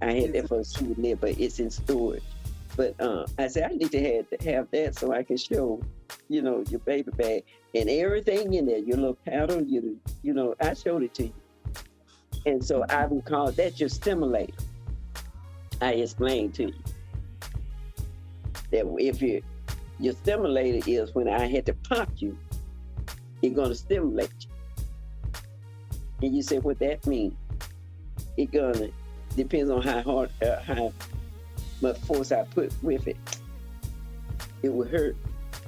I had that for a souvenir, but it's in storage. But I said I need to have that so I can show, your baby bag and everything in there, your little paddle, I showed it to you. And so I would call that your stimulator. I explained to you that if your stimulator is when I had to pop you, it's gonna stimulate you. And you say what that means? It gonna depends on how hard, how much force I put with it. It will hurt.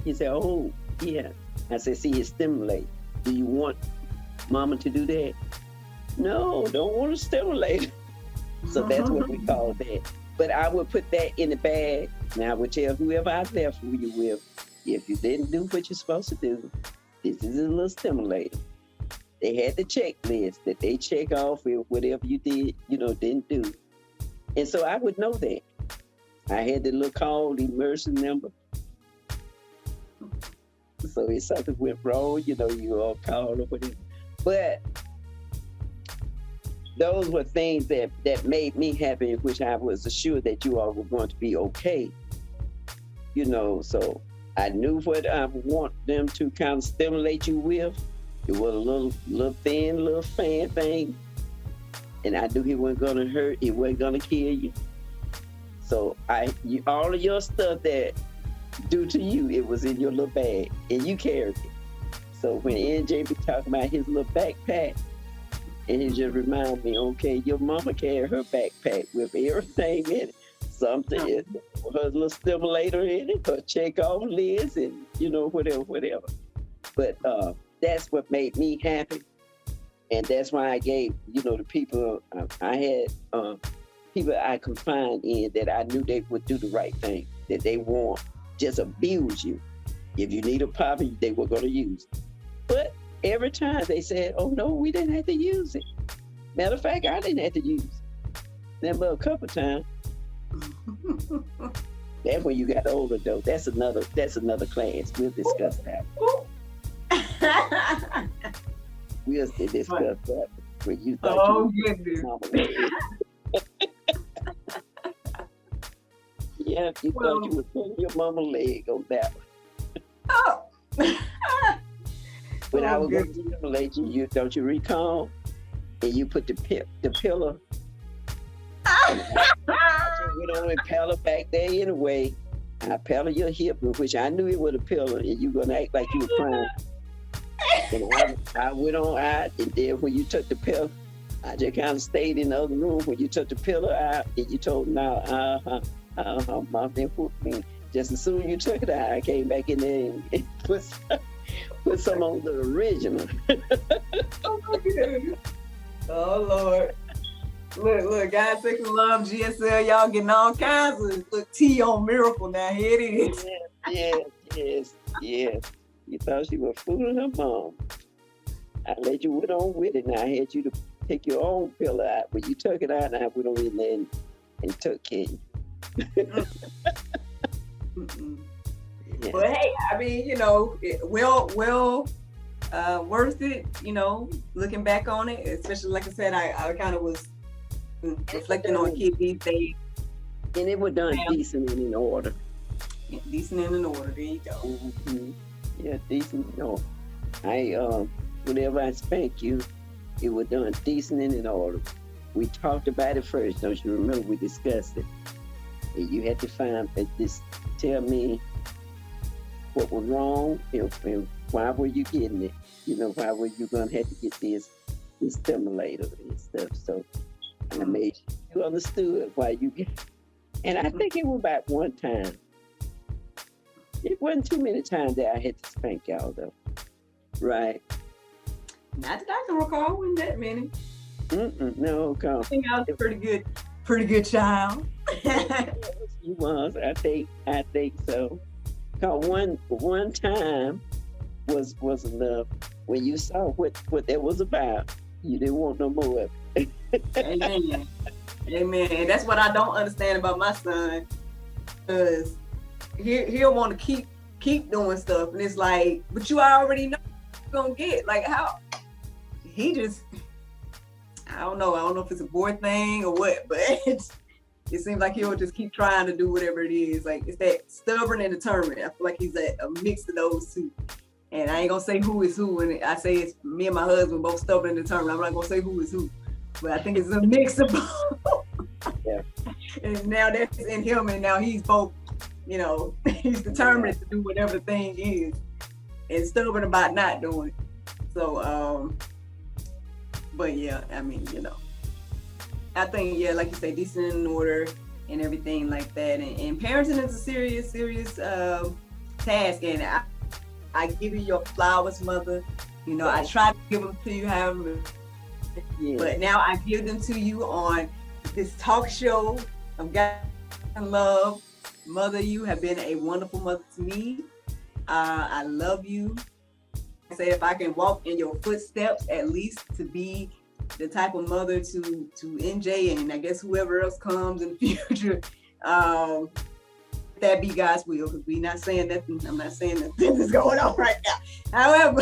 He said, "Oh, yeah." I said, "See, it stimulates. Do you want Mama to do that?" "No, don't want to stimulate." So that's what we call that. But I would put that in the bag, and I would tell whoever I left you with, if you didn't do what you're supposed to do, this is a little stimulator. They had the checklist that they check off with whatever you did, didn't do. And so I would know that. I had the little call, the emergency number. So if something went wrong, you all call or whatever. But those were things that made me happy, which I was assured that you all were going to be okay. So I knew what I want them to kind of stimulate you with. It was a little thin, little fan thing. And I knew it wasn't going to hurt. It wasn't going to kill you. So all of your stuff that due to you, it was in your little bag. And you carried it. So when NJ be talking about his little backpack, and he just reminded me, okay, your mama carried her backpack with everything in it. Something, her little stimulator in it, her check-off list, and, whatever. But that's what made me happy. And that's why I gave, the people, I had people I confided in that I knew they would do the right thing, that they won't just abuse you. If you need a poppy, they were going to use it. But every time they said, "Oh no, we didn't have to use it." Matter of fact, I didn't have to use it. Never a couple times. That's when you got older, though. That's another class. We'll discuss that. We'll discuss that when you thought yeah, you thought you were putting your mama's leg on that one. Oh. When I was going to stimulate you, don't you recall? And you put the pillow. I just went on and pedal back there anyway. I pedaled your hip, which I knew it was a pillow, and you were going to act like you were crying. And I went on out, and then when you took the pillow, I just kind of stayed in the other room. When you took the pillow out, and you told me, Mom didn't put me. Just as soon as you took it out, I came back in there and put some on the original. Oh Lord. Look, guys, Sex and Love, GSL, y'all getting all kinds of look tea on Miracle now. Here it is. Yes. You thought she was fooling her mom. I let you went on with it. Now I had you to take your own pillow out. When you took it out, I went on in there and took care of you. Yeah. But hey, I mean, well worth it, looking back on it, especially like I said, I kind of was reflecting on kids these days. And it was done decent and in order. Yeah, decent and in order, there you go. Mm-hmm. Yeah, decent and in order. Whenever I spank you, it was done decent and in order. We talked about it first, don't you remember? We discussed it. And you had to tell me what was wrong and why were you getting it? Why were you going to have to get this stimulator and stuff? So I made sure you understood why you get it. And I think it was about one time. It wasn't too many times that I had to spank y'all, though. Right? Not that I can recall, wasn't that many. No, come. I think I was a pretty good child. You was, I think so. Cause one time was enough. When you saw what that was about, you didn't want no more of it. Amen. And that's what I don't understand about my son, because he'll want to keep doing stuff, and it's like, but you already know what you're gonna get. Like how he just, I don't know if it's a boy thing or what, but it seems like he'll just keep trying to do whatever it is. Like it's that stubborn and determined. I feel like he's a mix of those two. And I ain't gonna say who is who. And I say it's me and my husband both stubborn and determined. I'm not gonna say who is who, but I think it's a mix of both. Yeah. And now that's in him, and now he's both, he's determined to do whatever the thing is, and stubborn about not doing it. So, but yeah, I mean, I think, yeah, like you say, decent and in order and everything like that. And parenting is a serious task. And I give you your flowers, mother. I try to give them to you, however, but now I give them to you on this talk show of God and Love. Mother, you have been a wonderful mother to me. I love you. I say if I can walk in your footsteps, at least to be the type of mother to NJ and I guess whoever else comes in the future, that be God's will, because we're not saying nothing. I'm not saying that this is going on right now. However,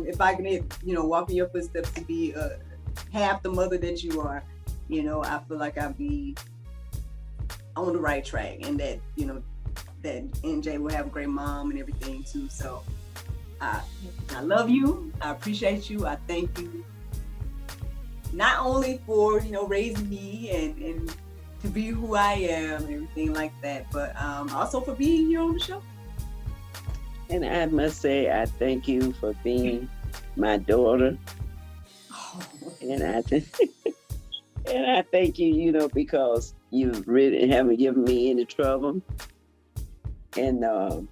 if I can, walk in your footsteps to be half the mother that you are, I feel like I'll be on the right track, and that, that NJ will have a great mom and everything too. So I love you. I appreciate you. I thank you. Not only for, raising me and to be who I am and everything like that, but also for being here on the show. And I must say, I thank you for being my daughter. And I thank you, because you really haven't given me any trouble. And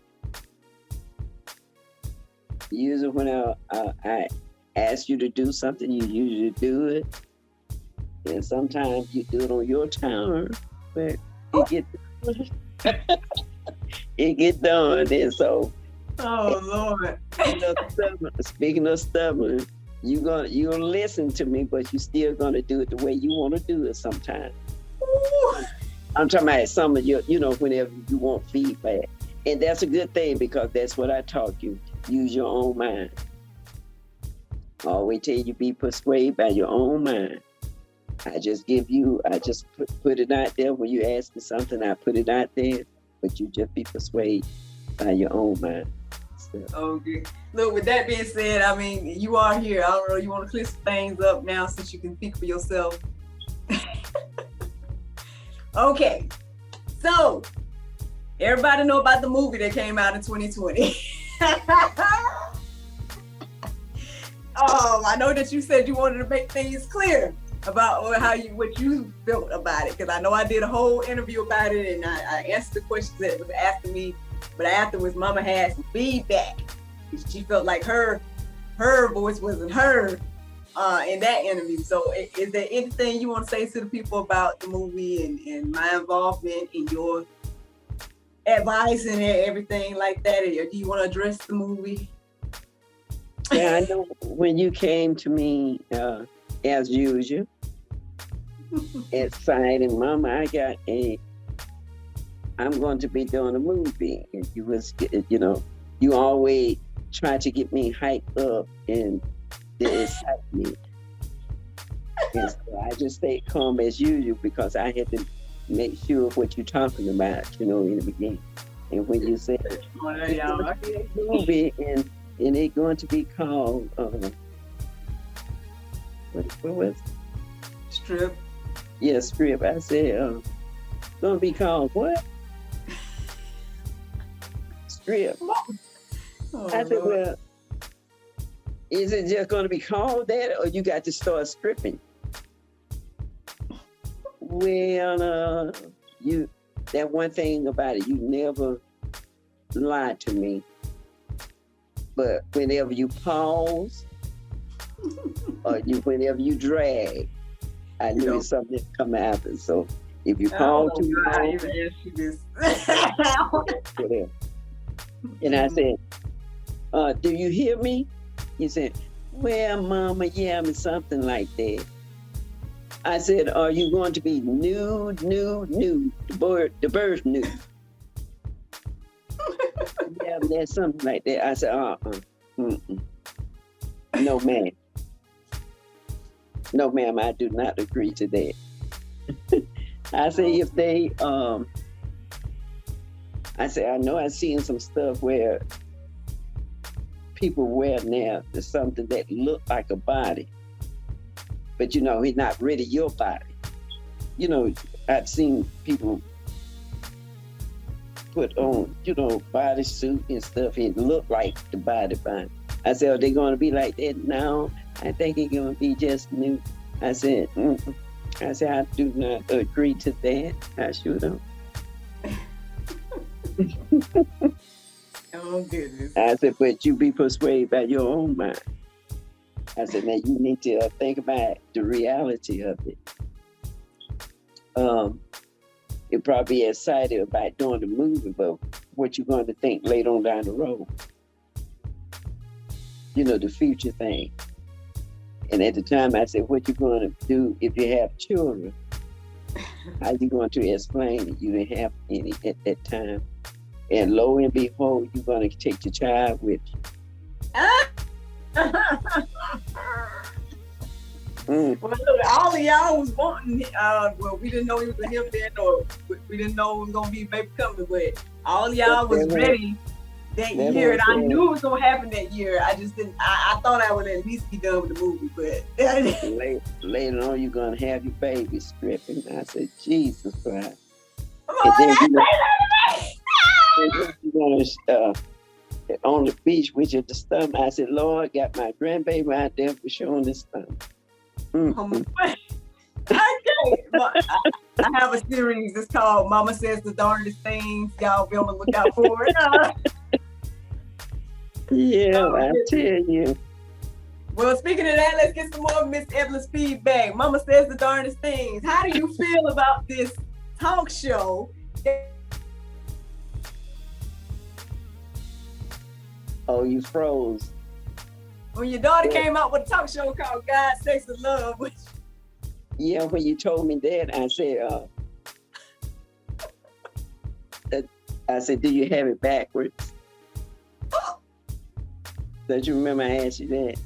usually when I ask you to do something, you usually do it. And sometimes you do it on your time, but it get done. And so, Lord. Speaking of stubborn, you're gonna listen to me, but you're still gonna do it the way you want to do it sometimes. I'm talking about some of your, whenever you want feedback. And that's a good thing, because that's what I taught you. Use your own mind. Always tell you, be persuaded by your own mind. I just put it out there. When you ask me something, I put it out there, but you just be persuaded by your own mind. So. Okay. Look, with that being said, I mean, you are here. I don't know, you want to clear some things up now since you can speak for yourself. Okay. So, everybody know about the movie that came out in 2020. I know that you said you wanted to make things clear about what you felt about it, because I know I did a whole interview about it and I answered the questions that was asked of me, but afterwards Mama had some feedback. She felt like her voice wasn't heard in that interview. So is there anything you want to say to the people about the movie and my involvement in your advice and everything like that? Or do you want to address the movie? Yeah, I know when you came to me, as usual, excited, Mama, I'm going to be doing a movie. And you always try to get me hyped up and the excitement. And so I just stayed calm as usual, because I had to make sure of what you're talking about, in the beginning. And when you said movie and it's going to be called what was it? Strip. Yeah, Strip. I said it's going to be called what? Strip. I said, well, is it just going to be called that, or you got to start stripping? Well, that one thing about it, you never lied to me. But whenever you pause, or whenever you drag, I knew it's something that come after. So if you pause too long, whatever. And I said, do you hear me? He said, well, Mama, yeah, I mean, something like that. I said, are you going to be nude, the birth nude? Yeah, there's something like that. I said, no, ma'am. No, ma'am, I do not agree to that. I say if they, I say, I know I've seen some stuff where people wear now something that look like a body, but it's not really your body. you know, I've seen people put on, bodysuit and stuff and look like the body fine. I said, are they going to be like that? No, I think it's going to be just new. I said, mm-mm. I said, I do not agree to that. I sure don't. Oh, goodness. I said, but you be persuaded by your own mind. I said, now you need to think about the reality of it. You'll probably be excited about doing the movie, but what you're going to think later on down the road. The future thing. And at the time, I said, what you going to do if you have children? How you going to explain it? You didn't have any at that time. And lo and behold, you're going to take your child with you. Well, look, all of y'all was wanting, well, we didn't know he was a him then, or we didn't know it was going to be baby coming, but all of y'all was ready that year, and I knew it was going to happen that year. I just didn't, I thought I would at least be done with the movie, but. Later on, you're going to have your baby stripping. I said, Jesus Christ. Come on, you're going to, on the beach with your stomach. I said, Lord, got my grandbaby out there for showing this stomach. Okay. I have a series. It's called Mama Says the Darndest Things. Y'all be on the lookout for it. Yeah, I tell you. Well, speaking of that, let's get some more of Miss Evelyn's feedback. Mama Says the Darndest Things. How do you feel about this talk show? Oh, you froze. When your daughter came out with a talk show called God, Sex, and Love. Yeah, when you told me that, I said, do you have it backwards? Don't you remember I asked you that?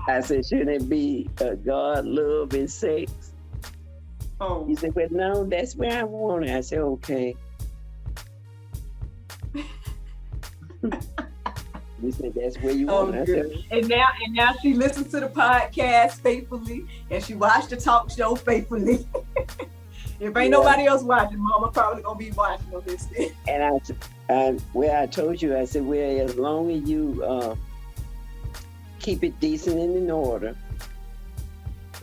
I said, shouldn't it be God, love, and sex? Oh. You said, well, no, that's where I want it. I said, okay. You said that's where you want it. Good. And now she listens to the podcast faithfully, and she watched the talk show faithfully. If ain't nobody else watching, Mama probably gonna be watching on this thing. And I told you, I said, well, as long as you keep it decent and in order,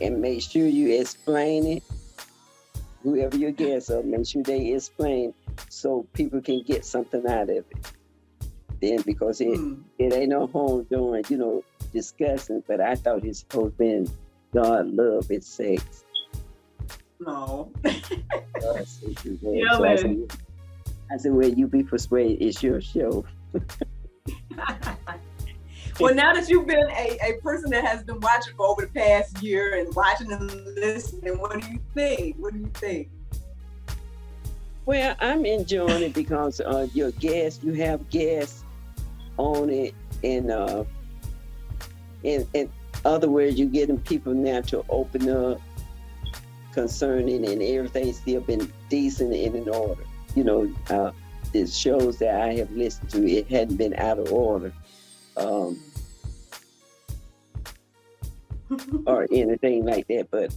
and make sure you explain it, whoever your guests are, make sure they explain so people can get something out of it. Then, because it ain't no harm doing, discussing, but I thought it's supposed to be God, love, and sex. No. I said, well, you be persuaded, it's your show. Well, now that you've been a person that has been watching for over the past year and watching and listening, what do you think? Well, I'm enjoying it because you have guests on it, and in other words, you're getting people now to open up concerning, and everything's still been decent and in order. The shows that I have listened to, it hadn't been out of order, or anything like that. But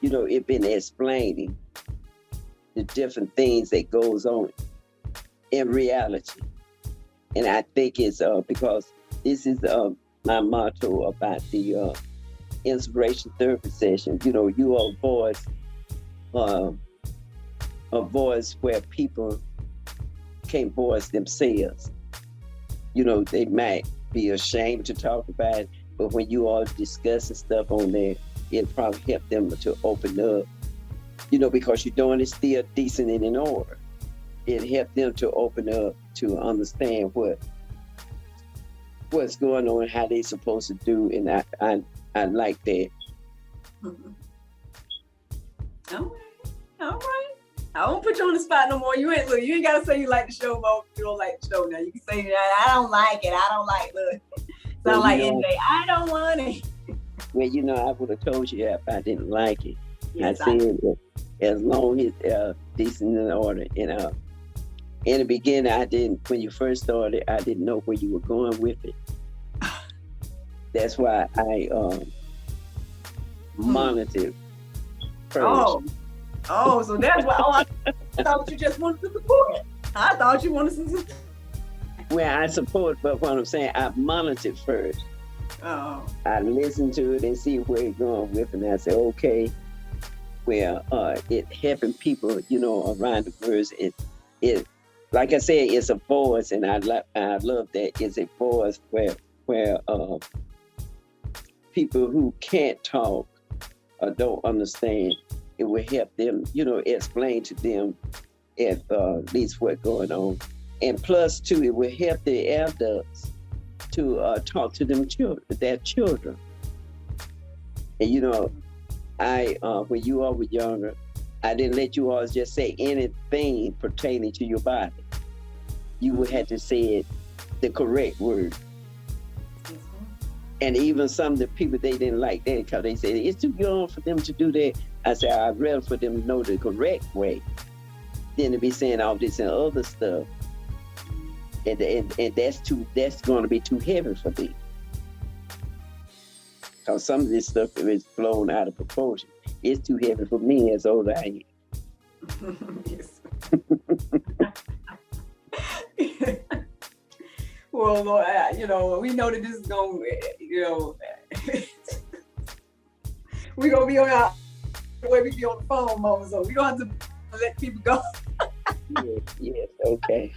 it been explaining the different things that goes on in reality. And I think it's because this is my motto about the inspiration therapy session. You are a voice where people can't voice themselves. They might be ashamed to talk about it, but when you are discussing stuff on there, it'll probably help them to open up, because you're doing it still decent and in order. It helped them to open up to understand what's going on, how they supposed to do, and I like that. All right. I won't put you on the spot no more. You ain't gotta say you like the show, but you don't like the show now. You can say I don't like it. I don't like it. Sound like NJ. I don't want it. Well, I would have told you if I didn't like it. Yes, I said as long as it's decent and in order. And in the beginning, when you first started, I didn't know where you were going with it. That's why I monitor first. So that's why. I thought you just wanted to support. I thought you wanted to support. Well, I support, but what I'm saying, I monitor first. Oh. I listen to it and see where it's going with, and I say, okay, well, it helping people, around the words. It, like I said, it's a voice, and I love that it's a voice where people who can't talk or don't understand, it will help them, explain to them at least what's going on. And plus, too, it will help the adults to talk to their children. And I when you all were younger, I didn't let you all just say anything pertaining to your body. You would have to say it the correct word. And even some of the people, they didn't like that because they said it's too young for them to do that. I said I'd rather for them to know the correct way than to be saying all this and other stuff. And that's going to be too heavy for me. Because some of this stuff is blown out of proportion. It's too heavy for me as old as I am. Yes. Well, Lord, we know that this is going, we're going to be on our way, we be on the phone, Mama, so we don't have to let people go. Yes, okay.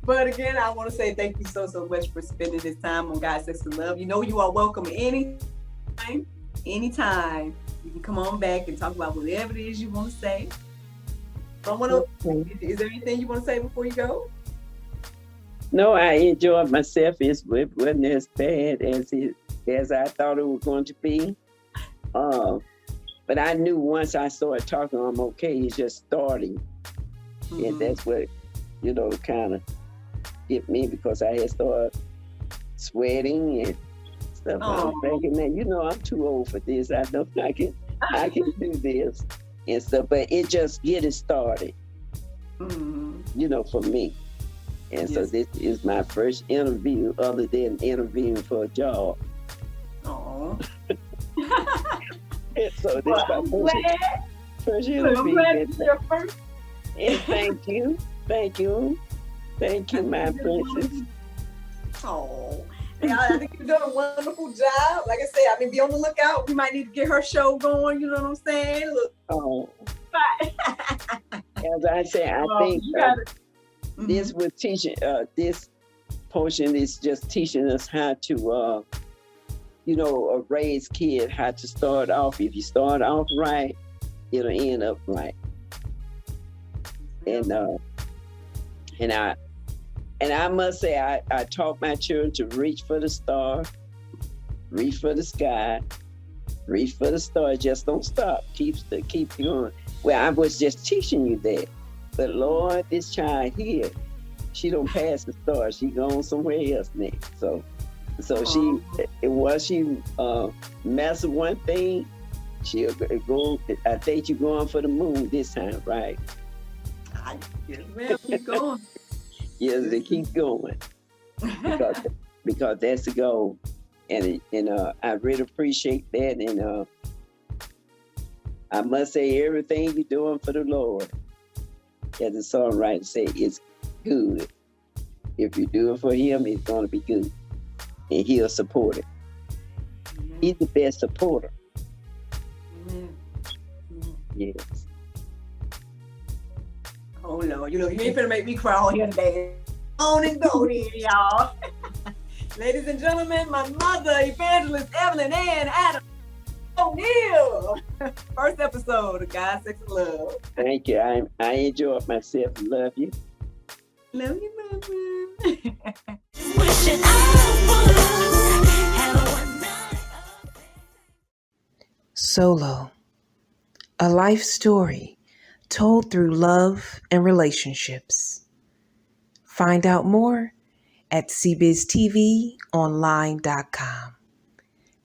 But again, I want to say thank you so much for spending this time on God, Sex, and Love. You are welcome anytime. You can come on back and talk about whatever it is you want to say. Is there anything you want to say before you go? No, I enjoyed myself. It wasn't as bad as I thought it was going to be. But I knew once I started talking, I'm okay. It's just starting. Mm-hmm. And that's what, kind of get me, because I had started sweating and stuff. I'm thinking that, I'm too old for this. I know I can do this and stuff. But it just getting started, for me. And so this is my first interview other than interviewing for a job. Oh. And so this is my first interview. I'm glad it's your first. And thank you, my princess. Oh, I think you've done a wonderful job. Like I said, be on the lookout. We might need to get her show going. You know what I'm saying? Look. Oh. As I say, I think this was teaching. This portion is just teaching us how to, raise kids, how to start off. If you start off right, it'll end up right. And I must say, I taught my children to reach for the star, reach for the sky, reach for the star. Just don't stop. Keep going. Well, I was just teaching you that. But Lord, this child here, she don't pass the star. She going somewhere else next. So she master one thing, she'll go. I think you're going for the moon this time, right? Well, keep going. Yes, they keep going because that's the goal, and I really appreciate that, and I must say everything you're doing for the Lord, as the songwriter say, it's good. If you do it for Him, it's going to be good, and He'll support it. Mm-hmm. He's the best supporter. Mm-hmm. Yes. Oh Lord, you ain't finna make me cry on here today. On and go then, y'all. Ladies and gentlemen, my mother, Evangelist Evelyn and Adam O'Neill. First episode of God, Sex, and Love. Thank you. I enjoyed myself. Love you. Love you, Mama. Solo, a life story told through love and relationships. Find out more at cbiztvonline.com.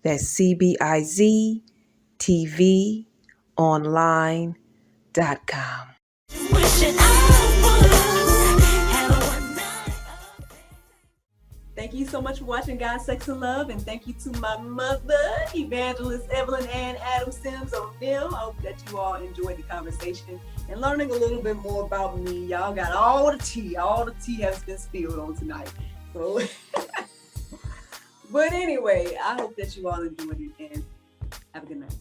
That's cbiztvonline.com. Thank you so so much for watching God, Sex, and Love. And thank you to my mother, Evangelist Evelyn and Adam Sims O'Neill. I hope that you all enjoyed the conversation and learning a little bit more about me. Y'all got all the tea. All the tea has been spilled on tonight. So, but anyway, I hope that you all enjoyed it and have a good night.